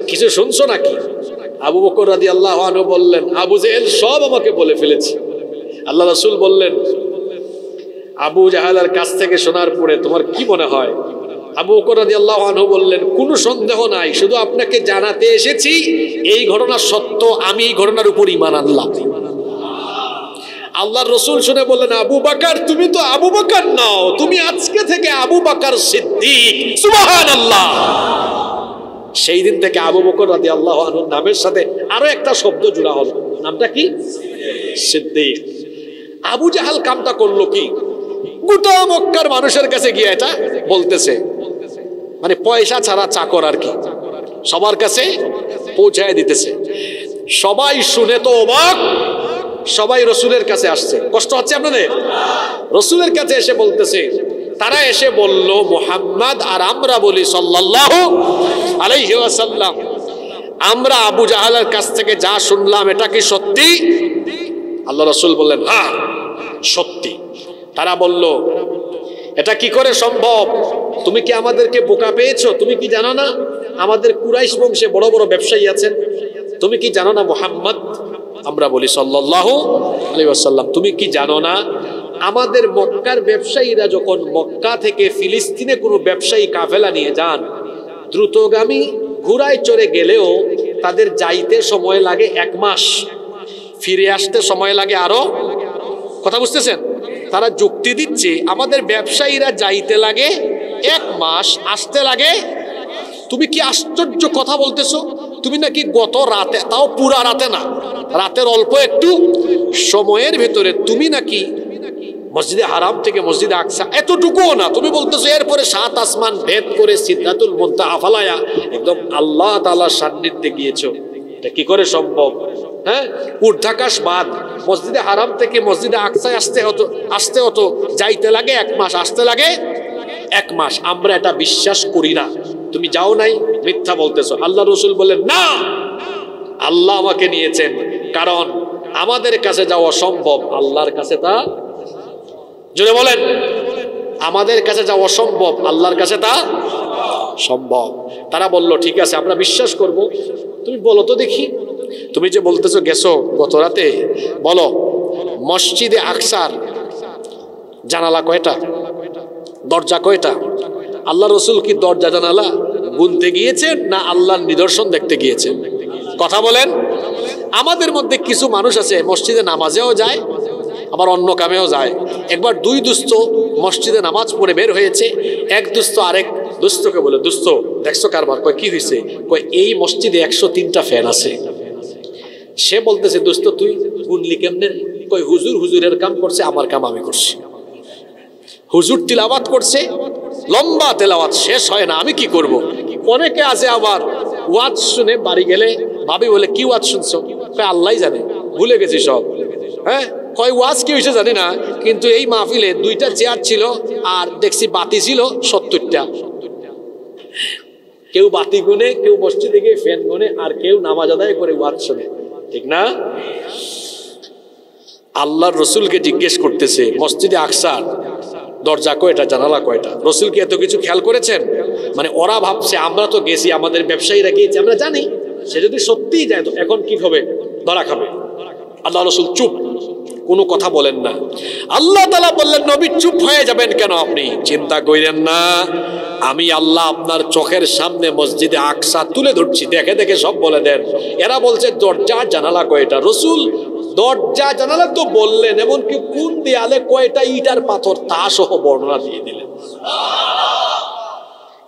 কিছু শুনছো নাকি? আবু বকর রাদিয়াল্লাহু আনহু বললেন, আবু জেহেল সব আমাকে বলে ফেলেছে। আল্লাহ রাসূল বললেন, আবু জাহালের কাছ থেকে শোনার পরে তোমার কি মনে হয়? আবু বকর রাদিয়াল্লাহু আনহু বললেন, কোনো সন্দেহ নাই, শুধু আপনাকে জানাতে এসেছি এই ঘটনা সত্য, আমি এই ঘটনার উপর ঈমান আনলাম। আল্লাহর রাসূল শুনে বললেন, আবু বকর তুমি তো আবু বকর নও, তুমি আজকে থেকে আবু বকর সিদ্দিক। সুবহানাল্লাহ। সেই দিন থেকে আবু বকর রাদিয়াল্লাহু আনহুর নামের সাথে আরো একটা শব্দ জোড়া হলো, নামটা কি? সিদ্দিক। আবু জাহাল কামটা করলো কি? গোটা মক্কার মানুষের কাছে গিয়ে এটা বলতেছে, মানে পয়সা ছাড়া চাকর আর কি, সবার কাছে পৌঁছায় দিতেছে। সবাই শুনে তো অবাক, সবাই রসুলের কাছে আসছে। কষ্ট হচ্ছে আপনাদের? রসুলের কাছে এসে বলতেছে, তারা এসে বলল মুহাম্মদ আর আমরা বলি সাল্লাল্লাহু আলাইহি ওয়াসাল্লাম, আমরা আবু জাহালের কাছ থেকে যা শুনলাম এটা কি সত্যি? আল্লাহ রাসূল বললেন, হ্যাঁ সত্যি। তারা বলল, এটা কি করে সম্ভব? তুমি কি আমাদেরকে বোকা পেয়েছো? তুমি কি জানো না আমাদের কুরাইশ বংশে বড় বড় ব্যবসায়ী আছেন? তুমি কি জানো না মুহাম্মদ, আমরা বলি সাল্লাল্লাহু আলাইহি ওয়াসাল্লাম, তুমি কি জানো না আমাদের মক্কার ব্যবসায়ীরা যখন মক্কা থেকে ফিলিস্তিনে কোনো ব্যবসায়ী কাফেলা নিয়ে যান, দ্রুতগামী ঘোড়ায় চড়ে গেলেও তাদের যাইতে সময় লাগে 1 মাস, ফিরে আসতে সময় লাগে আরো, কথা বুঝতেছেন? তারা যুক্তি দিচ্ছে আমাদের ব্যবসায়ীরা যাইতে লাগে 1 মাস, আসতে লাগে। তুমি কি আশ্চর্য কথা বলতেছো? তুমি নাকি গত রাতে, তাও পুরা রাতে না, রাতের অল্প একটু সময়ের ভেতরে তুমি নাকি মসজিদে হারাম থেকে মসজিদে আকসা, এতটুকুও না, তুমি বলতেছো এরপরে 7 আসমান ভেদ করে সিদরাতুল মুনতাহা ফালায়া একদম আল্লাহ তাআলার সান্নিধ্যে গিয়েছো। এটা কি করে সম্ভব? হ্যাঁ, ঊর্ধ্বাকাশ বাদ মসজিদে হারাম থেকে মসজিদে আকসায় আসতে হতো যাইতে লাগে 1 মাস, আসতে লাগে 1 মাস। আমরা এটা বিশ্বাস করি না, তুমি যাও নাই, মিথ্যা বলতেছো। আল্লাহ রাসূল বললেন, না, আল্লাহ আমাকে নিয়েছেন, কারণ আমাদের কাছে যাওয়া সম্ভব, আল্লাহর কাছে তা, জোরে বলেন, আমাদের কাছে যাওয়া সম্ভব, আল্লাহর কাছে তা সম্ভব। তারা বলল, ঠিক আছে আমরা বিশ্বাস করব, তুমি বলো তো দেখি, তুমি যে বলতেছো গেছো গত রাতে, বলো মসজিদে আকসার জানালা কয়টা, দরজা কয়টা? আল্লাহ রাসূল কি দরজা জানালা গুনতে গিয়েছেন না আল্লাহর নিদর্শন দেখতে গিয়েছেন? কথা বলেন। আমাদের মধ্যে কিছু মানুষ আছে মসজিদে নামাজেও যায়, আবার অন্য কামেও যায়। একবার 2 দুস্থ মসজিদে নামাজ পড়ে বের হয়েছে, এক দুস্থ আরেক দুস্থকে বলে, দুস্থ দেখছো কারবার? কয় কি হয়েছে? কয় এই মসজিদে 103টা ফ্যান আছে। সে বলতেছে, দুস্থ তুই গুনলি কেমনে? কয় হুজুর হুজুরের কাম করছে, আমার কাম আমি করছি। হুজুর তিলাওয়াত করছে, লম্বা তেলাওয়াত, শেষ হয় না, আমি কি করব? অনেকে আছে আবার ওয়াজ শুনে বাড়ি গেলে ভাবি বলে, কি ওয়াজ শুনছো? কয় আল্লাহই জানে, ভুলে গেছি সব। হ্যাঁ, কয় ওয়াজ কি হয়েছে জানি না, কিন্তু এই মাহফিলে 2টা চেয়ার ছিল আর দেখছি বাতি ছিল 70টা। কেউ বাতি গুনে, কেউ মসজিদে গিয়ে ফ্যান গুনে, আর কেউ নামাজ আদায় করে ওয়াজ শুনে, ঠিক না? আল্লাহর রসুলকে জিজ্ঞেস করতেছে মসজিদে আকসার দরজা কয়টা, জানালা কয়টা? রসুল কি এত কিছু খেয়াল করেছেন? মানে ওরা ভাবছে আমরা তো গেছি, আমাদের ব্যবসায়ীরা গিয়েছে, আমরা জানি, সে যদি সত্যিই যায় তো এখন কি হবে? ধরা খাবে। আল্লাহ রসুল চুপ, কোনো কথা বলেন না। আল্লাহ তাআলা বললেন, নবী চুপ হয়ে যাবেন কেন? আপনি চিন্তা করেন না, আমি আল্লাহ আপনার চোখের সামনে মসজিদে আকসা তুলে ধরছি, দেখে দেখে সব বলে দেন। এরা বলছে দরজা জানালা কয়টা? রসুল দরজা জানালা তো বললেন, এমনকি কোন দেয়ালে কয়টা ইট আর পাথর তা সহ বর্ণনা দিয়ে দিলেন।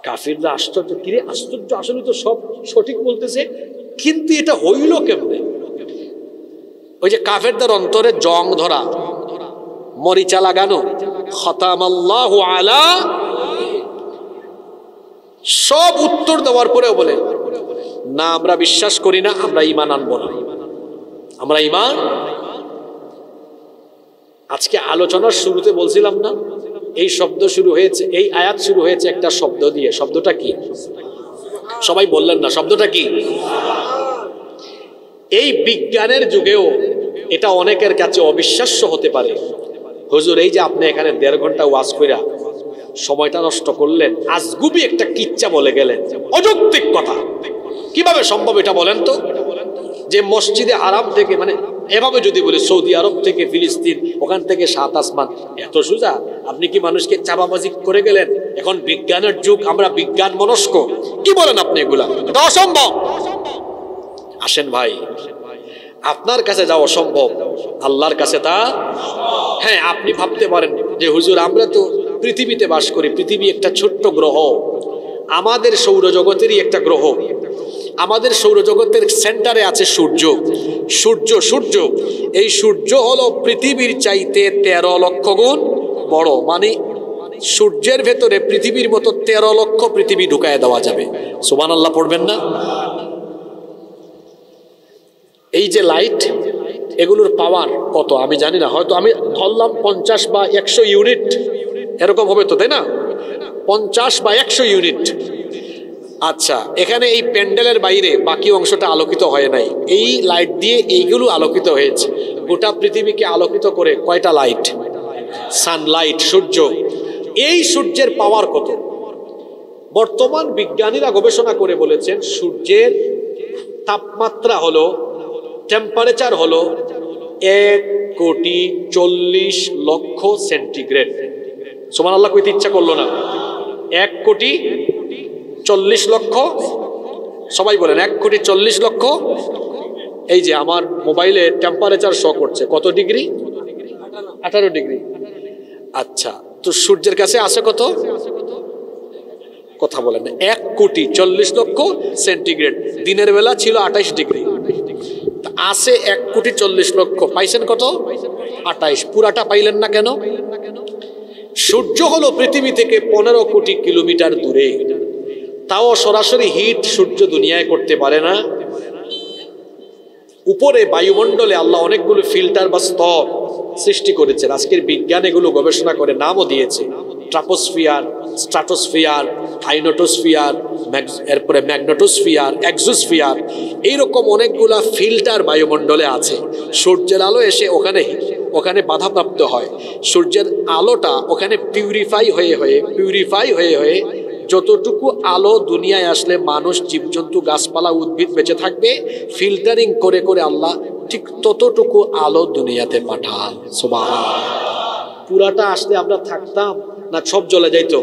কাফিররা আশ্চর্য, কিরে আশ্চর্য, আসলে তো সব সঠিক বলতেছে, কিন্তু এটা হইল কেমনে? ওই যে কাফেরদের অন্তরে জং ধরা, মরিচা লাগানো, খতামাল্লাহু আলা, সব উত্তর দেওয়ার পরেও বলে, না আমরা বিশ্বাস করি না, আমরা ঈমান আনবো না, আমরা ঈমান। আজকে আলোচনার শুরুতে বলছিলাম না, এই শব্দ শুরু হয়েছে, এই আয়াত শুরু হয়েছে একটা শব্দ দিয়ে। শব্দটা কি? সবাই বললেন না, শব্দটা কি? এই বিজ্ঞানের যুগেও এটা অনেকের কাছে অবিশ্বাস্য হতে পারে। হুজুর এই যে আপনি এখানে 1.5 ঘন্টা ওয়াজ কইরা সময়টা নষ্ট করলেন, আজগুবি একটা কিচ্ছা বলে গেলেন, অযৌক্তিক কথা, কিভাবে সম্ভব এটা বলেন তো? যে মসজিদে হারাম থেকে, মানে এভাবে যদি বলি সৌদি আরব থেকে ফিলিস্তিন, ওখান থেকে 7 আসমান, এত সোজা? আপনি কি মানুষকে চাপাবাজি করে গেলেন? এখন বিজ্ঞানের যুগ, আমরা বিজ্ঞান মনস্ক, কি বলেন আপনি এগুলা? এটা অসম্ভব। আসেন ভাই, আপনার কাছে যা অসম্ভব আল্লাহর কাছে তা। হ্যাঁ, আপনি ভাবতে পারেন যে হুজুর আমরা তো পৃথিবীতে বাস করি, পৃথিবী একটা ছোট্ট গ্রহ, আমাদের সৌরজগতেরই একটা গ্রহ, আমাদের সৌরজগতের সেন্টারে আছে সূর্য। সূর্য এই সূর্য হলো পৃথিবীর চাইতে 13 লক্ষ গুণ বড়। মানে সূর্যের ভেতরে পৃথিবীর মতো 13 লক্ষ পৃথিবী ঢুকায় দেওয়া যাবে। সুবহানাল্লাহ পড়বেন না? এই যে লাইট, এগুলোর পাওয়ার কত আমি জানি না, হয়তো আমি ধরলাম 50 বা 100 ইউনিট এরকম হবে তো, তাই না? 50 বা 100 ইউনিট। আচ্ছা, এখানে এই প্যান্ডেলের বাইরে বাকি অংশটা আলোকিত হয় নাই, এই লাইট দিয়ে এইগুলো আলোকিত হয়েছে। গোটা পৃথিবীকে আলোকিত করে কয়টা লাইট? সানলাইট, সূর্য। এই সূর্যের পাওয়ার কত? বর্তমান বিজ্ঞানীরা গবেষণা করে বলেছেন সূর্যের তাপমাত্রা হলো, টেম্পারেচার হলো 1,40,00,000 সেন্টিগ্রেড। সুবহানাল্লাহ কইতে ইচ্ছা করলো না? 1,40,00,000। সবাই বলেন 1,40,00,000। এই যে আমার মোবাইলে টেম্পারেচার শো করছে কত ডিগ্রি? 18 ডিগ্রি। আচ্ছা, তো সূর্যের কাছে আসে কত? কথা বলেন। 1,40,00,000 সেন্টিগ্রেড। দিনের বেলা ছিল 28 ডিগ্রি, আসে 1,40,00,000। পাইছেন কত? 28। পুরাটা পাইলেন না কেন? সূর্য হলো পৃথিবী থেকে 15 কোটি কিলোমিটার দূরে, তাও সরাসরি হিট সূর্য দুনিয়ায় করতে পারে না। উপরে বায়ুমণ্ডলে আল্লাহ অনেকগুলো ফিল্টার বা স্তর সৃষ্টি করেছেন। আজকের বিজ্ঞান এগুলো গবেষণা করে নামও দিয়েছে, ট্রাপোস্ফিয়ার, স্ট্রাটোস্ফিয়ার, আইনোটোস্ফিয়ার, এরপরে ম্যাগনেটোস্ফিয়ার, এক্সোস্ফিয়ার, এইরকম অনেকগুলা ফিল্টার বায়ুমণ্ডলে আছে। সূর্যের আলো এসে ওখানে বাধাপ্রাপ্ত হয়, সূর্যের আলোটা ওখানে পিউরিফাই হয়ে যতটুকু আলো দুনিয়ায় আসলে মানুষ, জীবজন্তু, গাছপালা, উদ্ভিদ বেঁচে থাকবে, ফিল্টারিং করে করে আল্লাহ ঠিক ততটুকু আলো দুনিয়াতে পাঠান। সুবহানাল্লাহ। পুরাটা আসলে আমরা থাকতাম না, সব জ্বলে যাইতো?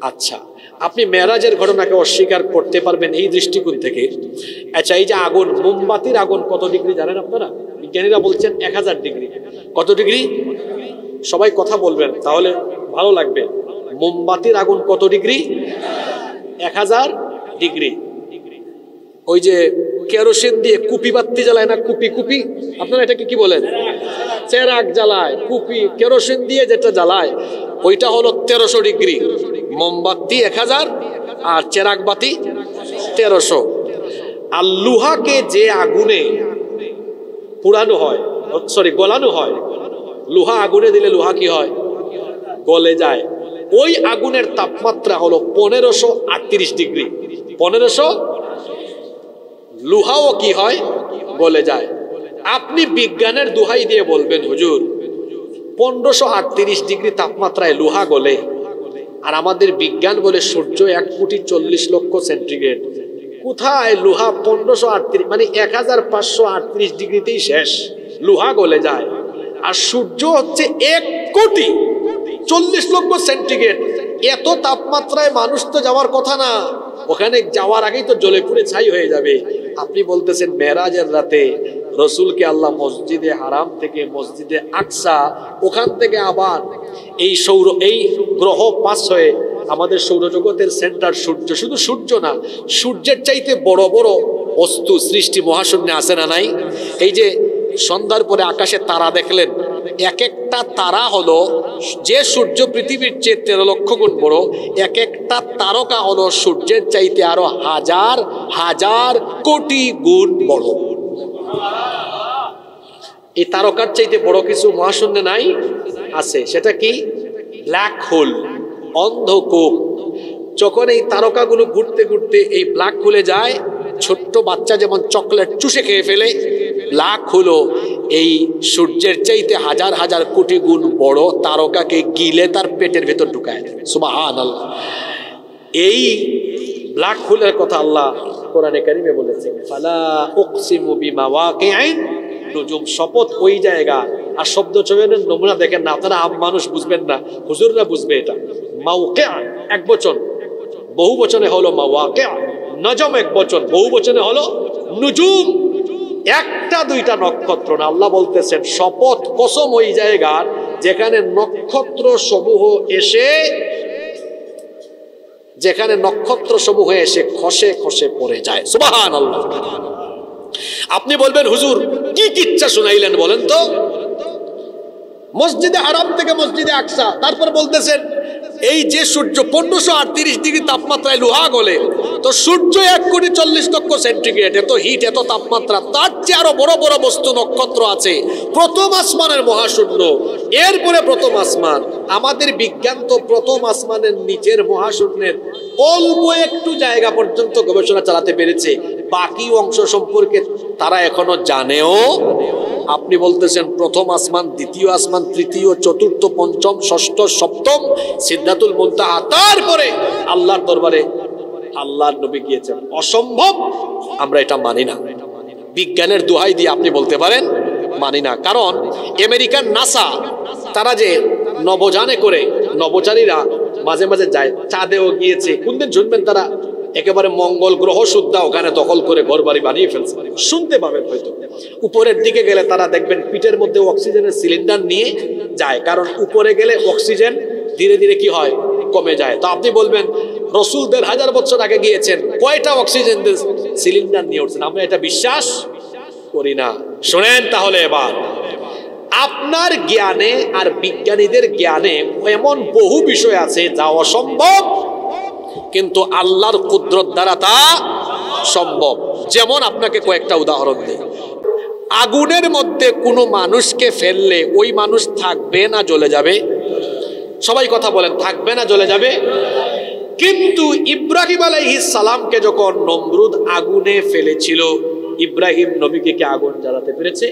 আচ্ছা, আপনি মেরাজের ঘটনাকে অস্বীকার করতে পারবেন এই দৃষ্টিকোণ থেকে। আচ্ছা, এই যে আগুন, মোমবাতির আগুন কত ডিগ্রি জানেন আপনারা? বিজ্ঞানীরা বলছেন 1000 ডিগ্রি। কত ডিগ্রি? সবাই কথা বলবেন, তাহলে ভালো লাগবে। মোমবাতির আগুন কত ডিগ্রি? 1000 ডিগ্রি। ওই যে কেরোসিন দিয়ে কুপি বাতি জ্বালায় না, কুপি, আপনারা এটাকে কি বলেন? চেরাগ জ্বালায়। কুপি কেরোসিন দিয়ে যেটা জ্বালায় ওইটা হলো 1300 ডিগ্রি। মোমবাতি 1000 আর চেরাগ বাতি 1300। আর লোহাকে যে আগুনে পুরানো হয়, গলানো হয়, লোহা আগুনে দিলে লোহা কি হয়? গলে যায়। ওই আগুনের তাপমাত্রা হলো 1538 ডিগ্রি। 1500। লোহাও কি হয়? গলে যায়। আপনি বিজ্ঞানের দোহাই দিয়ে বলবেন হুজুর 1538 ডিগ্রি তাপমাত্রায় লোহা গলে, আর আমাদের বিজ্ঞান বলে সূর্য 1,40,00,000 সেন্টিগ্রেড। কোথায় লোহা 1538, মানে 1538 ডিগ্রিতেই শেষ, লোহা গলে যায়। আর সূর্য হচ্ছে 1,40,00,000 সেন্টিগ্রেড। এত তাপমাত্রায় মানুষ তো যাওয়ার কথা না, ওখানে যাওয়ার আগেই তো জ্বলে পুড়ে ছাই হয়ে যাবে। আপনি বলতেছেন মেরাজের রাতে রসুলকে আল্লাহ মসজিদে হারাম থেকে মসজিদে আকসা, ওখান থেকে আবার এই গ্রহ পাস হয়ে আমাদের সৌরজগতের সেন্টার সূর্য, শুধু সূর্য না, সূর্যের চাইতে বড় বড় বস্তু সৃষ্টি মহাশূন্যে আছে না নাই? এই যে সন্ধ্যার পরে আকাশে তারা দেখলেন, এক একটা তারা হলো, যে সূর্য পৃথিবীর চেয়ে 13 লক্ষ গুণ বড়, এক একটা তারকা হলো সূর্যের চাইতে আরো হাজার হাজার কোটি গুণ বড়। এই তারকার চাইতে বড় কিছু মহাশূন্যে নাই? আছে। সেটা কি? ব্ল্যাক হোল, অন্ধকূপ। যখন এই তারকাগুলো ঘুরতে ঘুরতে এই ব্ল্যাক হোলে যায়, ছোট্ট বাচ্চা যেমন চকলেট চুষে খেয়ে ফেলে, ব্ল্যাক হোলও এই সূর্যের চাইতে হাজার হাজার কোটি গুণ বড় তারকাকে গিলে তার পেটের ভেতর ঢুকায়। সুবহানাল্লাহ। এই ব্ল্যাক হোলের কথা আল্লাহ কোরআনে কারিমে বলেছেন ফালা উকসিমু বিমাওয়াকিন নুজুম, শপথ ওই জায়গা। আর শব্দ চয়নের নমুনা দেখেন না আপনারা, আম মানুষ বুঝবেন না, হুজুররা বুঝবে এটা। মাওকিআ এক বচন, বহু বচনে হলো মাওয়াকিআ। নজম এক বচন, বহু বচনে হলো নুজুম। একটা দুইটা নক্ষত্র না, আল্লাহ বলতেছেন শপথ কসম ওই জায়গার যেখানে নক্ষত্র সমূহ এসে খসে খসে পড়ে যায়। সুবহানাল্লাহ। আপনি বলবেন হুজুর কি কিচ্ছা শুনাইলেন বলেন তো? মসজিদে হারাম থেকে মসজিদে আকসা, তারপর বলতেছেন এই যে সূর্য 1538 ডিগ্রি তাপমাত্রায় লোহা গলে, তো সূর্য 1,40,00,000 সেন্টিগ্রেড, এত হিট এত তাপমাত্রা, তার চেয়ে আরো বড় বড় বস্তু নক্ষত্র আছে। প্রথম আসমানের মহাশূন্য, এরপরে প্রথম আসমান। আমাদের বিজ্ঞান তো প্রথম আসমানের নিচের মহাশূন্যের অল্প একটু জায়গা পর্যন্ত গবেষণা চালাতে পেরেছে, বাকি অংশ সম্পর্কে তারা এখনো জানেও। আপনি বলতেছেন প্রথম আসমান, দ্বিতীয় আসমান, তৃতীয়, চতুর্থ, পঞ্চম, ষষ্ঠ, সপ্তম, সিদরাতুল মুনতাহা, তারপরে আল্লাহর দরবারে আল্লাহর নবী গিয়েছেন। অসম্ভব, আমরা এটা মানি না। বিজ্ঞানের দোহাই দিয়ে আপনি বলতে পারেন মানি না। কারণ আমেরিকান নাসা, তারা যে নবযানে করে নবচারীরা মাঝে মাঝে যায়, চাঁদেও গিয়েছে। কোনদিন শুনবেন তারা একেবারে মঙ্গল গ্রহ সুদ্ধা ওখানে দখল করে ঘর বাড়ি বানিয়ে ফেলছে, শুনতে পাবেন হয়তো। উপরের দিকে গেলে তারা দেখবেন পিঠের মধ্যে অক্সিজেনের সিলিন্ডার নিয়ে যায়, কারণ উপরে গেলে অক্সিজেন ধীরে ধীরে কি হয়, কমে যায়। তো আপনি বলবেন রসুল 1500 বছর আগে গিয়েছেন, কয়টা অক্সিজেন সিলিন্ডার নিয়ে উঠছেন? আমরা এটা বিশ্বাস করি না। শোনেন তাহলে এবার, আপনার জ্ঞানে আর বিজ্ঞানীদের জ্ঞানে এমন বহু বিষয় আছে যা অসম্ভব, কিন্তু আল্লাহর কুদরত দ্বারা তা সম্ভব। যেমন আপনাকে কয়েকটা উদাহরণ দিই। আগুনের মধ্যে কোনো মানুষকে ফেললে ওই মানুষ থাকবে না জ্বলে যাবে? সবাই কথা বলেন, থাকবে না জ্বলে যাবে? কিন্তু ইব্রাহিম আলাইহিস সালামকে যখন নমরুদ আগুনে ফেলেছিল, ইব্রাহিম নবীকে কি আগুন জ্বালাতে পেরেছে?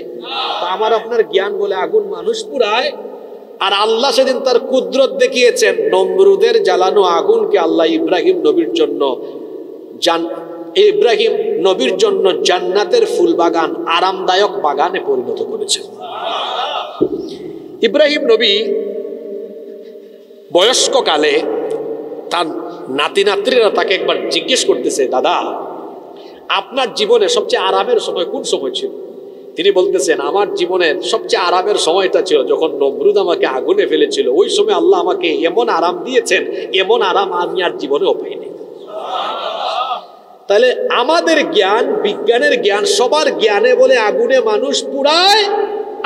আমার আপনার জ্ঞান বলে আগুন মানুষ পুরায়, আর আল্লাহ সেদিন তার কুদরত দেখিয়েছেন। নমরুদের জ্বালানো আগুনকে আল্লাহ ইব্রাহিম নবীর জন্য জান্নাতের ফুল বাগান, আরামদায়ক বাগানে পরিণত করেছেন। ইব্রাহিম নবী বয়স্ক কালে তার নাতি নাতনিরা তাকে একবার জিজ্ঞেস করতেছে, দাদা আপনার জীবনে সবচেয়ে আরামের সময় কোন সময় ছিল? তিনি বলতেছেন, আমার জীবনের সবচেয়ে আরামের সময়টা ছিল যখন নমরুদ আমাকে আগুনে ফেলেছিল। ওই সময় আল্লাহ আমাকে এমন আরাম দিয়েছেন, এমন আরাম আমি আর জীবনেও পাইনি। তাহলে আমাদের জ্ঞান, বিজ্ঞানের জ্ঞান, সবার জ্ঞানে বলে আগুনে মানুষ পুরায়,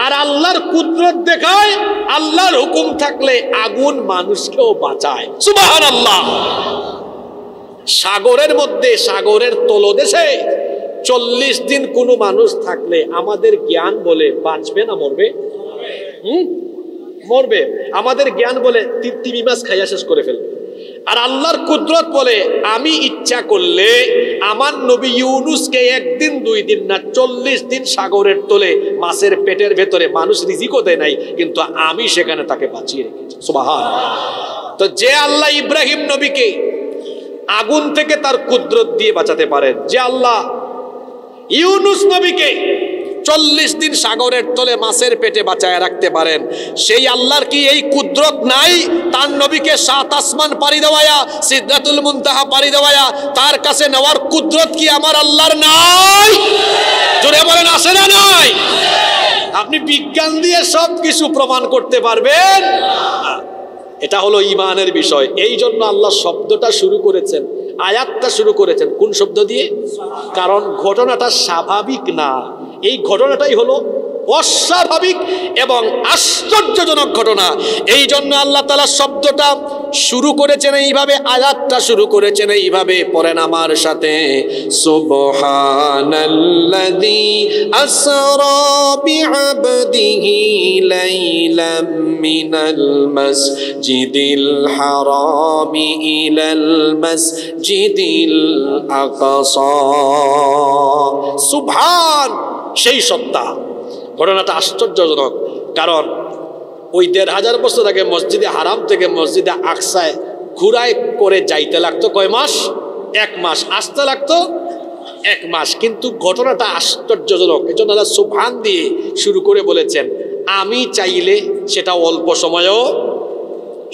আর আল্লাহর কুদরত দেখায়। আল্লাহর হুকুম থাকলে আগুন মানুষকেও বাঁচায়। সুবহানাল্লাহ। সাগরের মধ্যে, সাগরের তলদেশে 40 দিন কোনো মানুষ থাকলে আমাদের জ্ঞান বলে বাঁচবে না মরবে? মরবে। আমাদের জ্ঞান বলে তিমি মাছ খাইয়া শেষ করে ফেলবে। আর আল্লাহর কুদরত বলে আমি ইচ্ছা করলে আমার নবী ইউনুসকে 1 দিন 2 দিন না 40 দিন সাগরের তলে মাছের পেটের ভেতরে, মানুষ রিজিকও দেয় নাই, কিন্তু আমি সেখানে তাকে বাঁচিয়ে রেখেছি। সুবহানাল্লাহ। তো যে আল্লাহ ইব্রাহিম নবীকে আগুন থেকে তার কুদরত দিয়ে বাঁচাতে পারেন, যে আল্লাহ ইউনুস নবীকে 40 দিন সাগরের তলে মাছের পেটে বাঁচায় রাখতে পারেন, সেই আল্লাহর কি এই কুদরত নাই? তার নবীকে 7 আসমান পাড়ি দেওয়ায়া, সিদরাতুল মুনতাহা পাড়ি দেওয়ায়া তার কাছে নেওয়ার কুদরত কি আমার আল্লাহর নাই? জোরে বলেন, আছে না নাই? আপনি বিজ্ঞান দিয়ে সব কিছু প্রমাণ করতে পারবেন? এটা হলো ঈমানের বিষয়। এই জন্য আল্লাহ শব্দটা শুরু করেছেন, আয়াতটা শুরু করেছেন কোন শব্দ দিয়ে? কারণ ঘটনাটা স্বাভাবিক না, এই ঘটনাটাই হলো অস্বাভাবিক এবং আশ্চর্যজনক ঘটনা। এই জন্য আল্লাহ তাআলা শব্দটা শুরু করেছেন এইভাবে, আয়াতটা শুরু করেছেন এইভাবে। পড়েন আমার সাথে, সুবহানাল্লাযী আসরা বিআবদিহি লাইলাম মিনাল মাসজিদিল হারামি ইলাল মাসজিদিল আকসা। সুবহান, সেই সত্তা। ঘটনাটা আশ্চর্যজনক, কারণ ওই 1500 বছর আগে মসজিদে হারাম থেকে মসজিদে আকসায় ঘুরায় করে যাইতে লাগতো কয় মাস? 1 মাস। আসতে লাগতো 1 মাস। কিন্তু ঘটনাটা আশ্চর্যজনক, এজন্য আল্লাহ সুবহান দিয়ে শুরু করে বলেছেন আমি চাইলে সেটা অল্প সময়েও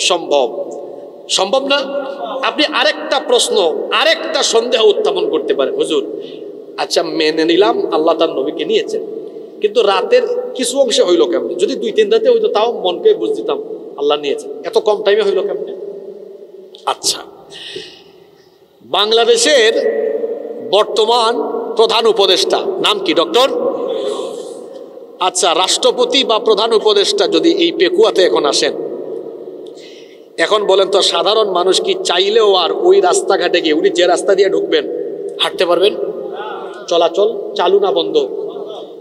সম্ভব। সম্ভব না? আপনি আরেকটা প্রশ্ন, আরেকটা সন্দেহ উত্থাপন করতে পারেন, হুজুর আচ্ছা মেনে নিলাম আল্লাহ তার নবীকে নিয়েছেন, কিন্তু রাতের কিছু অংশে হইল কেমনে? যদি 2-3 রাতে হইতো তাও মনকে বুঝ দিতাম আল্লাহ নিয়েছেন, এত কম টাইমে হইল কেমনে? আচ্ছা, বাংলাদেশের বর্তমান প্রধান উপদেষ্টা নাম কি? ডক্টর। আচ্ছা, রাষ্ট্রপতি বা প্রধান উপদেষ্টা যদি এই পেকুয়াতে এখন আসেন, এখন বলেন তো সাধারণ মানুষ কি চাইলেও আর ওই রাস্তাঘাটে গিয়ে উনি যে রাস্তা দিয়ে ঢুকবেন হাঁটতে পারবেন? চলাচল চালু না বন্ধ?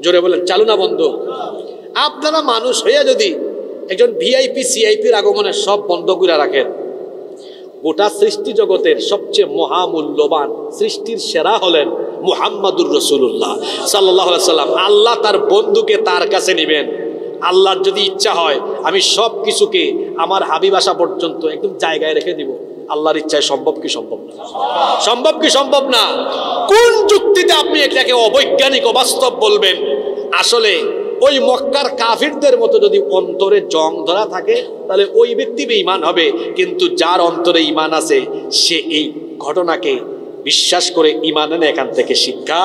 জোরে বলেন, চালু না বন্ধ? আপনারা মানুষ হইয়া যদি একজন ভিআইপি সিআইপির আগমনে সব বন্ধ করে রাখেন, গোটা সৃষ্টি জগতের সবচেয়ে মহামূল্যবান সৃষ্টির সেরা হলেন মুহাম্মাদুর রাসূলুল্লাহ সাল্লাল্লাহু আলাইহি সাল্লাম। আল্লাহ তার বন্ধুকে তার কাছে নেবেন। আল্লাহর যদি ইচ্ছা হয় আমি সব কিছুকে আমার হাবিব আসা পর্যন্ত একদম জায়গায় রেখে দিব। আল্লাহর ইচ্ছায় সম্ভব কি সম্ভব না? সম্ভব কি সম্ভব না? কোন যুক্তিতে আপনি এটাকে অবৈজ্ঞানিক অবাস্তব বলবেন? আসলে ওই মক্কার কাফিরদের মতো যদি অন্তরে জং ধরা থাকে তাহলে ওই ব্যক্তি বেঈমান হবে, কিন্তু যার অন্তরে ঈমান আছে সে এই ঘটনাকে বিশ্বাস করে ঈমান এনে এখান থেকে শিক্ষা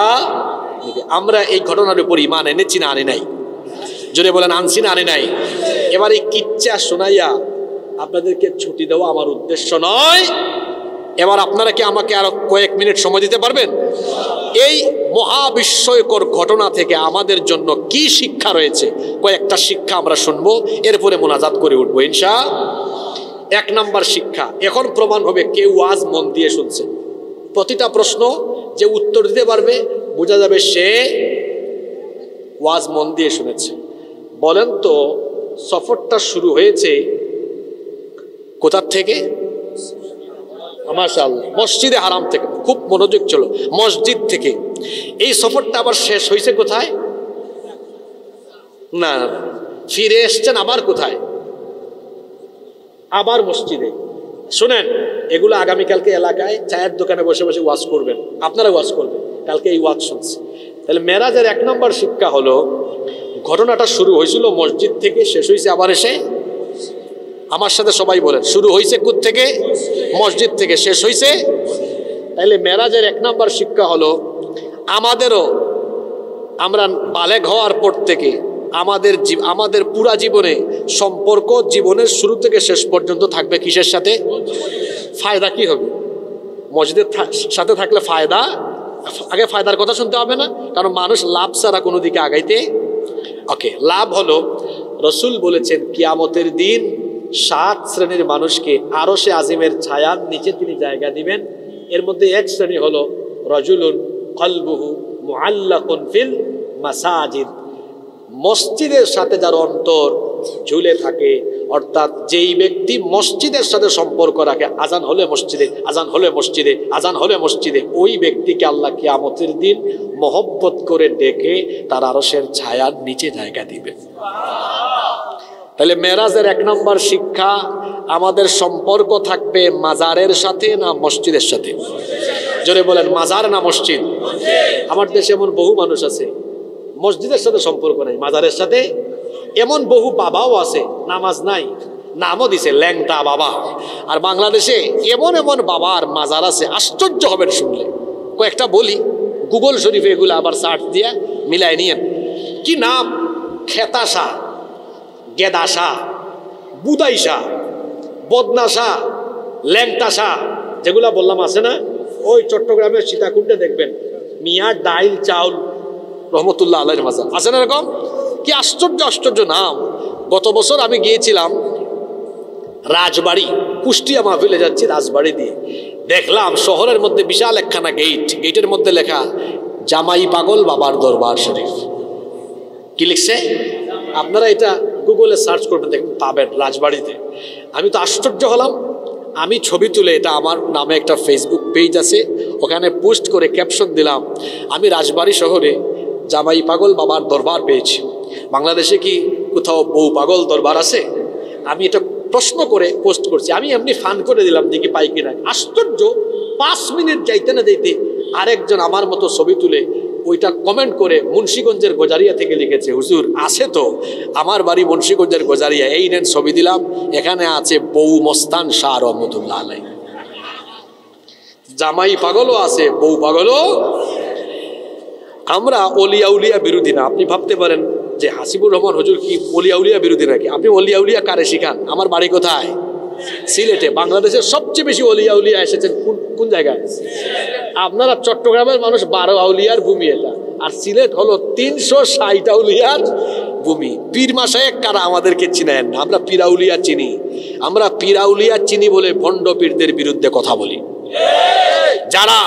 নেবে। আমরা এই ঘটনার উপর ঈমান এনেছি না আনি নাই? জোরে বলেন, আনছি না আনি নাই? এবার এই কিচ্ছা শোনাইয়া আপনাদেরকে ছুটি দেওয়া আমার উদ্দেশ্য নয়। এবার আপনারা কি আমাকে আরো কয়েক মিনিট সময় দিতে পারবেন? এই মহাবিস্ময়কর ঘটনা থেকে আমাদের জন্য কি শিক্ষা রয়েছে, কয়েকটা শিক্ষা আমরা শুনবো, এরপরে মোনাজাত করে উঠবো ইনশাআল্লাহ। 1 নাম্বার শিক্ষা, এখন প্রমাণ হবে কেউ ওয়াজ মন দিয়ে শুনছে। প্রতিটা প্রশ্ন যে উত্তর দিতে পারবে বোঝা যাবে সে ওয়াজ মন দিয়ে শুনেছে। বলেন তো সফরটা শুরু হয়েছে কোথা থেকে? মাশাআল্লাহ, মসজিদে হারাম থেকে। খুব মনোযোগ চলো, মসজিদ থেকে। এই সফরটা আবার শেষ হয়েছে কোথায়? না, ফিরে এসছেন আবার কোথায়? আবার মসজিদে। শুনেন, এগুলো আগামীকালকে এলাকায় চায়ের দোকানে বসে বসে ওয়াজ করবেন, আপনারা ওয়াজ করবেন। কালকে এই ওয়াজ শুনছি। তাহলে মেরাজের 1 নম্বর শিক্ষা হলো ঘটনাটা শুরু হয়েছিল মসজিদ থেকে, শেষ হয়েছে আবার এসে। আমার সাথে সবাই বলেন, শুরু হয়েছে কোথ থেকে? মসজিদ থেকে, শেষ হয়েছে। তাইলে মেরাজের 1 নম্বর শিক্ষা হলো আমাদেরও, আমরা বালেগ হওয়ার পর থেকে আমাদের পুরা জীবনে সম্পর্ক জীবনের শুরু থেকে শেষ পর্যন্ত থাকবে কিসের সাথে? ফায়দা কি হবে? মসজিদের সাথে থাকলে ফায়দা, আগে ফায়দার কথা শুনতে হবে না, কারণ মানুষ লাভ ছাড়া কোনো দিকে আগাইতে। ওকে, লাভ হলো রসুল বলেছেন কিয়ামতের দিন 7 শ্রেণীর মানুষকে আরশে আজিমের ছায়ার নিচে তিনি জায়গা দিবেন। এর মধ্যে 1 শ্রেণী হলো রাজুলুন কলবুহু মুআল্লাকুন ফিল মাসাজিদ, মসজিদের সাথে যার অন্তর ঝুলে থাকে, অর্থাৎ যেই ব্যক্তি মসজিদের সাথে সম্পর্ক রাখে, আজান হলে মসজিদে, আজান হলে মসজিদে, আজান হলে মসজিদে, ওই ব্যক্তিকে আল্লাহ কিয়ামতের দিন মহব্বত করে ডেকে তার আরশের ছায়ার নিচে জায়গা দিবে। তাহলে মেরাজের 1 নম্বর শিক্ষা, আমাদের সম্পর্ক থাকবে মাজারের সাথে না মসজিদের সাথে? জোরে বলেন, মাজার না মসজিদ? আমার দেশে এমন বহু মানুষ আছে মসজিদের সাথে সম্পর্ক নাই, মাজারের সাথে। এমন বহু বাবাও আছে নামাজ নাই, নামও দিছে ল্যাংটা বাবা। আর বাংলাদেশে এমন এমন বাবার মাজার আছে, আশ্চর্য হবেন শুনলে। কয়েকটা বলি, গুগল শরীফে এগুলো আবার সার্চ দিয়া মিলাই নিয়েন। কি নাম? খেতা শাহ, গেদা শাহ, বুদাই শাহ, বদনা শাহ, ল্যাংটা শাহ, যেগুলা বললাম আছে না, ওই চট্টগ্রামের সীতাকুণ্ডে দেখবেন মিয়া ডাইল চাউল রহমতুল্লাহ আলাইহির মাজার আছে না এরকম। কি আশ্চর্য আশ্চর্য নাম। গত বছর আমি গিয়েছিলাম রাজবাড়ি, কুষ্টিয়া মাহফিলে যাচ্ছি রাজবাড়ি দিয়ে, দেখলাম শহরের মধ্যে বিশাল একখানা গেট, গেটের মধ্যে লেখা জামাই পাগল বাবার দরবার শরীফ। কি লিখছে? আপনারা এটা গুগলে সার্চ করবেন, দেখবেন পাবেন রাজবাড়িতে। আমি তো আশ্চর্য হলাম। আমি ছবি তুলে, এটা আমার নামে একটা ফেসবুক পেজ আছে, ওখানে পোস্ট করে ক্যাপশন দিলাম, আমি রাজবাড়ি শহরে জামাই পাগল বাবার দরবার পেয়েছি। বাংলাদেশে কি কোথাও বউ পাগল দরবার আছে? আমি এটা প্রশ্ন করে পোস্ট করছি, আমি এমনি ফান করে দিলাম দেখি পাই কিনা। আশ্চর্য, 5 মিনিট যাইতে না যাইতে আরেকজন আমার মতো ছবি তুলে ওইটা কমেন্ট করে মুন্সিগঞ্জের গজারিয়া থেকে লিখেছে, হুজুর আছে তো, আমার বাড়ি মুন্সিগঞ্জের গজারিয়া, এই নেন ছবি দিলাম, এখানে আছে বউ মস্তান শাহ রহমতুল্লাহ আলাইহি। জামাই পাগলও আছে, বউ পাগলও। আমরা অলিয়া উলিয়া বিরোধী না। আপনি ভাবতে পারেন যে হাসিবুর রহমান হুজুর কি অলিয়া উলিয়া বিরোধী নাকি? আপনি অলিয়া উলিয়া কারে শিখান? আমার বাড়ি কোথায়? সিলেটে। বাংলাদেশের সবচেয়ে বেশি অলিয়া উলিয়া এসেছেন কোন জায়গায়? আপনারা চট্টগ্রামের মানুষ 12 আউলিয়ার ভূমি এটা, আর সিলেট হলো 360 আউলিয়ার ভূমি। পীর মাশায়েখ কারা আমাদেরকে চিনেন না, আমরা পীরাউলিয়া চিনি। আমরা পীরাউলিয়া চিনি বলে ভণ্ড পীরদের বিরুদ্ধে কথা বলি, যারা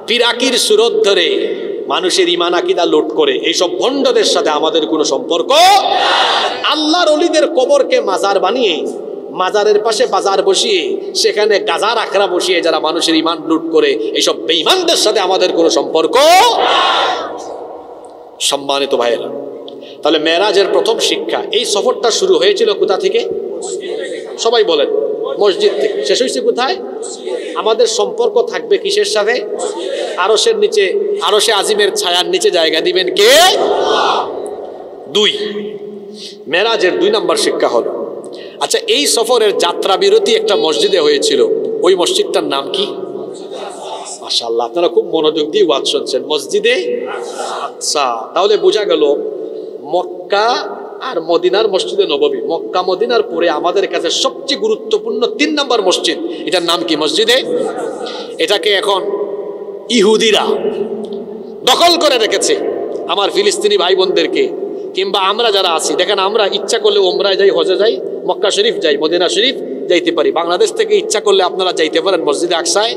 পীরাকির সুরত ধরে মানুষের ঈমান আকীদা লুট করে। এইসব ভণ্ডদের সাথে আমাদের কোনো সম্পর্ক। আল্লাহর ওলিদের কবরকে মাজার বানিয়ে, মাজারের পাশে বাজার বসিয়ে, সেখানে গাজার আখড়া বসিয়ে যারা মানুষের ঈমান লুট করে, এইসব বেঈমানদের সাথে আমাদের কোনো সম্পর্ক। সম্মানিত ভাইয়েরা, তাহলে মেরাজের প্রথম শিক্ষা, এই সফরটা শুরু হয়েছিল কোথা থেকে? সবাই বলেন, মসজিদ থেকে। শেষ হয়েছে কোথায়? আমাদের সম্পর্ক থাকবে কিসের সাথে? আরশের নিচে, আরশে আজিমের ছায়ার নিচে জায়গা দিবেন কে? 2, মেরাজের 2 নম্বর শিক্ষা হলো, আচ্ছা এই সফরের যাত্রা বিরতি একটা মসজিদে হয়েছিল, ওই মসজিদটার নাম কি? মাশাআল্লাহ, আপনারা খুব মনোযোগ দিয়ে ওয়াজ শুনছেন। মসজিদে আকসা। তাহলে বোঝা গেল মক্কা আর মদিনার মসজিদে নববী, মক্কা মদিনার পরে আমাদের কাছে সবচেয়ে গুরুত্বপূর্ণ 3 নম্বর মসজিদ, এটার নাম কি? মসজিদে। এটাকে এখন ইহুদিরা দখল করে রেখেছে। আমার ফিলিস্তিনি ভাই বোনদেরকে, কিংবা আমরা যারা আছি, দেখেন আমরা ইচ্ছা করলে ওমরায় যাই, হজে যাই, মক্কা শরীফ যাই, মদিনা শরীফ যাইতে পারি। বাংলাদেশ থেকে ইচ্ছা করলে আপনারা যাইতে পারেন মসজিদে আকসায়।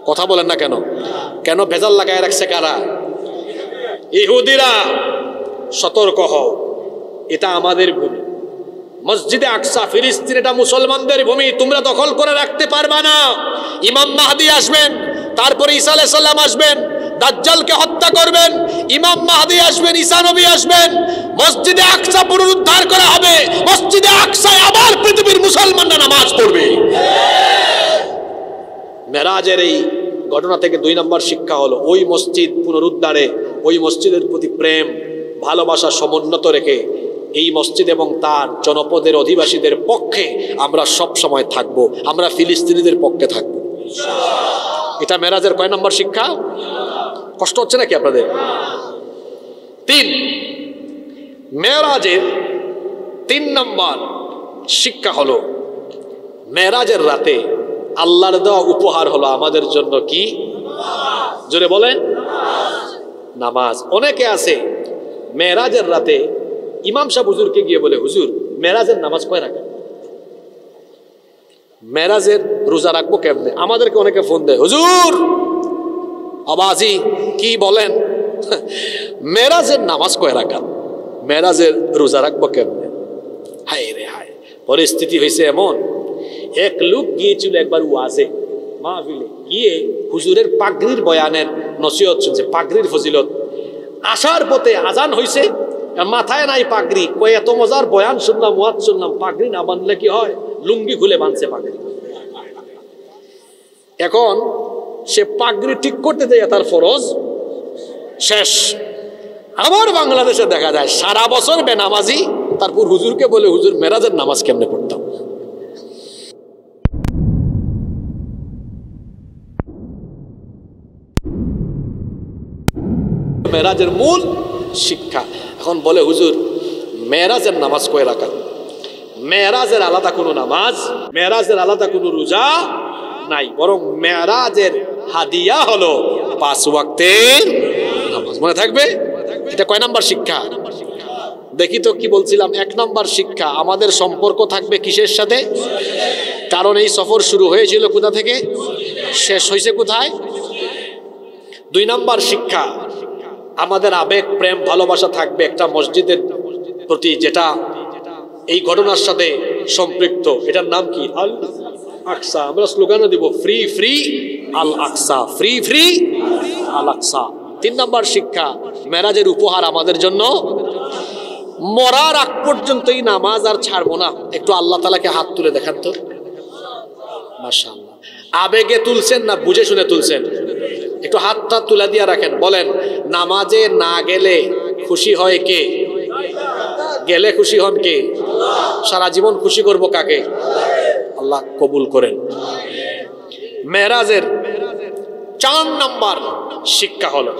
কথা বলেন না কেন? কেন ভেজাল লাগায় রাখছে কারা? ইহুদিরা। সতর্ক হও, এটা আমাদের ভূমি। মসজিদে আকসা ফিলিস্তিন, এটা মুসলমানদের ভূমি, তোমরা দখল করে রাখতে পারবা না। ইমাম মাহদি আসবেন, তারপরে ঈসা আলাইহিস সালাম আসবেন, দাজ্জালকে হত্যা করবেন, ইমাম মাহদি আসবেন, ঈসা নবী আসবেন, মসজিদে আকসা পুনরুদ্ধার করা হবে। মসজিদে আকসায় আবার পৃথিবীর মুসলমানরা নামাজ পড়বে। মেরাজের এই ঘটনা থেকে 2 নম্বর শিক্ষা হলো, ওই মসজিদ পুনরুদ্ধারে, ওই মসজিদের প্রতি প্রেম ভালোবাসা সমুন্নত রেখে এই মসজিদ এবং তার জনপদের অধিবাসীদের পক্ষে আমরা সব সময় থাকব। আমরা ফিলিস্তিনিদের পক্ষে থাকব। এটা মেরাজের কয় নম্বর শিক্ষা? কষ্ট হচ্ছে নাকি আপনাদের? 3, মেরাজের 3 নম্বর শিক্ষা হলো, মেরাজের রাতে আল্লাহর দেওয়া উপহার হলো আমাদের জন্য কি? জোরে বলেন, নামাজ। অনেকে আছে মেরাজের রাতে ইমাম সাহেব হুজুরকে গিয়ে বলে, হুজুর মেরাজের নামাজ কয় রাখা? মেরাজের রোজা রাখবো কেমনে? আমাদেরকে অনেকে ফোন দেয়, হুজুর আবাজি কি বলেন, মেরাজের নামাজ কয় রাখা, মেরাজের রোজা রাখবো কেমনে? হায় রে হায়, পরিস্থিতি হয়েছে এমন, এক লোক গিয়েছিল একবার ওয়াজে মাহফিলে, গিয়ে হুজুরের পাগড়ির বয়ানের নসিহত শুনছে, পাগড়ির ফজিলত। আসার পথে আজান হয়েছে, মাথায় নাই পাগড়ি, কই এত মজার বয়ান শুনলাম, ওয়াজ শুনলাম, পাগড়ি না বাঁধলে কি হয়? লুঙ্গি খুলে বাঁধছে পাগড়ি। এখন সে পাগড়ি ঠিক করতে দেয়, তার ফরজ শেষ। আমার বাংলাদেশে দেখা যায় সারা বছর বেনামাজি, তারপর হুজুরকে বলে, হুজুর মেরাজের নামাজ কেমনে পড়তাম? মেরাজের মূল শিক্ষা। এখন বলে, হুজুর মেরাজের নামাজ কয় রাকাত? মেরাজের আলাদা কোনো নামাজ, মেরাজের আলাদা কোনো রোজা নাই, বরং মেরাজের হাদিয়া হলো 5 ওয়াক্তের নামাজ। মনে থাকবে? এটা কয় নাম্বার শিক্ষা? দেখি তো কি বলছিলাম। 1 নম্বর শিক্ষা, আমাদের সম্পর্ক থাকবে কিসের সাথে? কারণ এই সফর শুরু হয়েছিল কোথা থেকে, শেষ হয়েছে কোথায়? 2 নম্বর শিক্ষা, আমাদের আবেগ প্রেম ভালোবাসা থাকবে একটা মসজিদের প্রতি, যেটা এই ঘটনার সাথে সম্পৃক্ত। এটার নাম কি? আল আকসা। আমরা স্লোগানও দিব, ফ্রি ফ্রি আল আকসা, ফ্রি ফ্রি আল আকসা। 3 নম্বর শিক্ষা, মেরাজের উপহার আমাদের জন্য। মরার আগ পর্যন্ত এই নামাজ আর ছাড়বো না। একটু আল্লাহ তাআলাকে হাত তুলে দেখান তো। মাশাআল্লাহ, আবেগে তুলছেন না বুঝে শুনে তুলছেন? একটু হাতটা তুলে দিয়ে রাখেন, বলেন নামাজে না গেলে খুশি হয় কে? গেলে খুশি হন কে? সারা জীবন খুশি করব কাকে? আল্লাহ কবুল করেন। মেরাজের 4 নাম্বার শিক্ষা হলো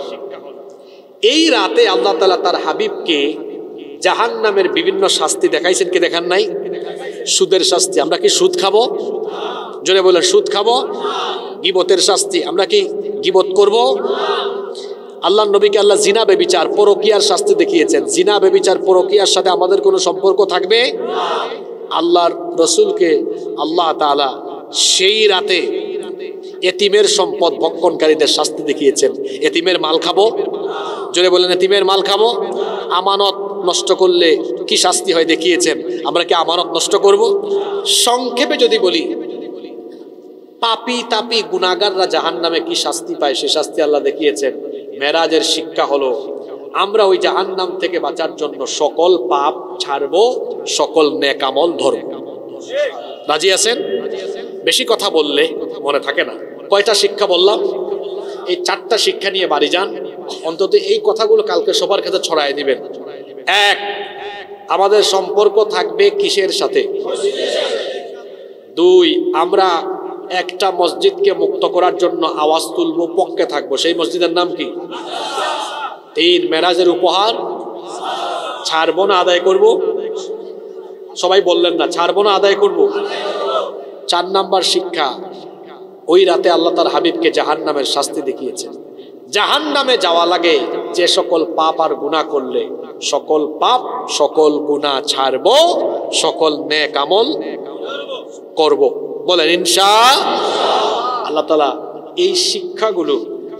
এই রাতে আল্লাহ তাআলা তার হাবিবকে জাহান্নামের বিভিন্ন শাস্তি দেখাইছেন কি দেখান নাই? সুদের শাস্তি, আমরা কি সুদ খাবো? জোরে বলেন, সুদ খাবো। গীবতের শাস্তি, আমরা কি গীবত করব? আল্লাহ নবীকে আল্লাহ জিনা বেবিচার পরকীয়ার শাস্তি দেখিয়েছেন। জিনা বেবিচার পরকীয়ার সাথে আমাদের কোনো সম্পর্ক থাকবে? আল্লাহর রসুলকে আল্লাহ তাআলা সেই রাতে এতিমের সম্পদ ভক্ষণকারীদের শাস্তি দেখিয়েছেন। এতিমের মাল খাবো? জোরে বলেন, এতিমের মাল খাবো? আমানত নষ্ট করলে কি শাস্তি হয় দেখিয়েছেন। আমরা কি আমানত নষ্ট করব? সংক্ষেপে যদি বলি, পাপী তাপী গুনাহগাররা জাহান্নামে কি শাস্তি পায় সে শাস্তি আল্লাহ দেখিয়েছেন। মেরাজের শিক্ষা হলো আমরা ওই জাহান্নাম থেকে বাঁচার জন্য সকল পাপ ছাড়বো, সকল নেক আমল ধরব। রাজি আছেন? বেশি কথা বললে মনে থাকে না। কয়টা শিক্ষা বললাম? এই 4টা শিক্ষা নিয়ে বাড়ি যান। অন্তত এই কথাগুলো কালকে সবার কাছে ছড়ায় দিবেন। 1, আমাদের সম্পর্ক থাকবে কিসের সাথে? 2, আমরা একটা মসজিদকে মুক্ত করার জন্য আওয়াজ তুলবো, পক্ষে থাকবো। সেই মসজিদের নাম কি? 3, মেরাজের উপহার ছাড়বো না আদায় করব? সবাই বললেন না, ছাড়বো না আদায় করব। 4 নাম্বার শিক্ষা, ওই রাতে আল্লাহ তার হাবিবকে জাহান্নামের শাস্তি দেখিয়েছেন। জাহান্নামে যাওয়া লাগে যে সকল পাপ আর গুনাহ করলে সকল পাপ সকল গুনাহ ছাড়বো, সকল নেক আমল করব। বলেন ইনশাআল্লাহ। আল্লাহ তাআলা এই শিক্ষাগুলো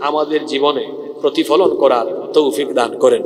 আমাদের জীবনে প্রতিফলন করার তৌফিক দান করেন।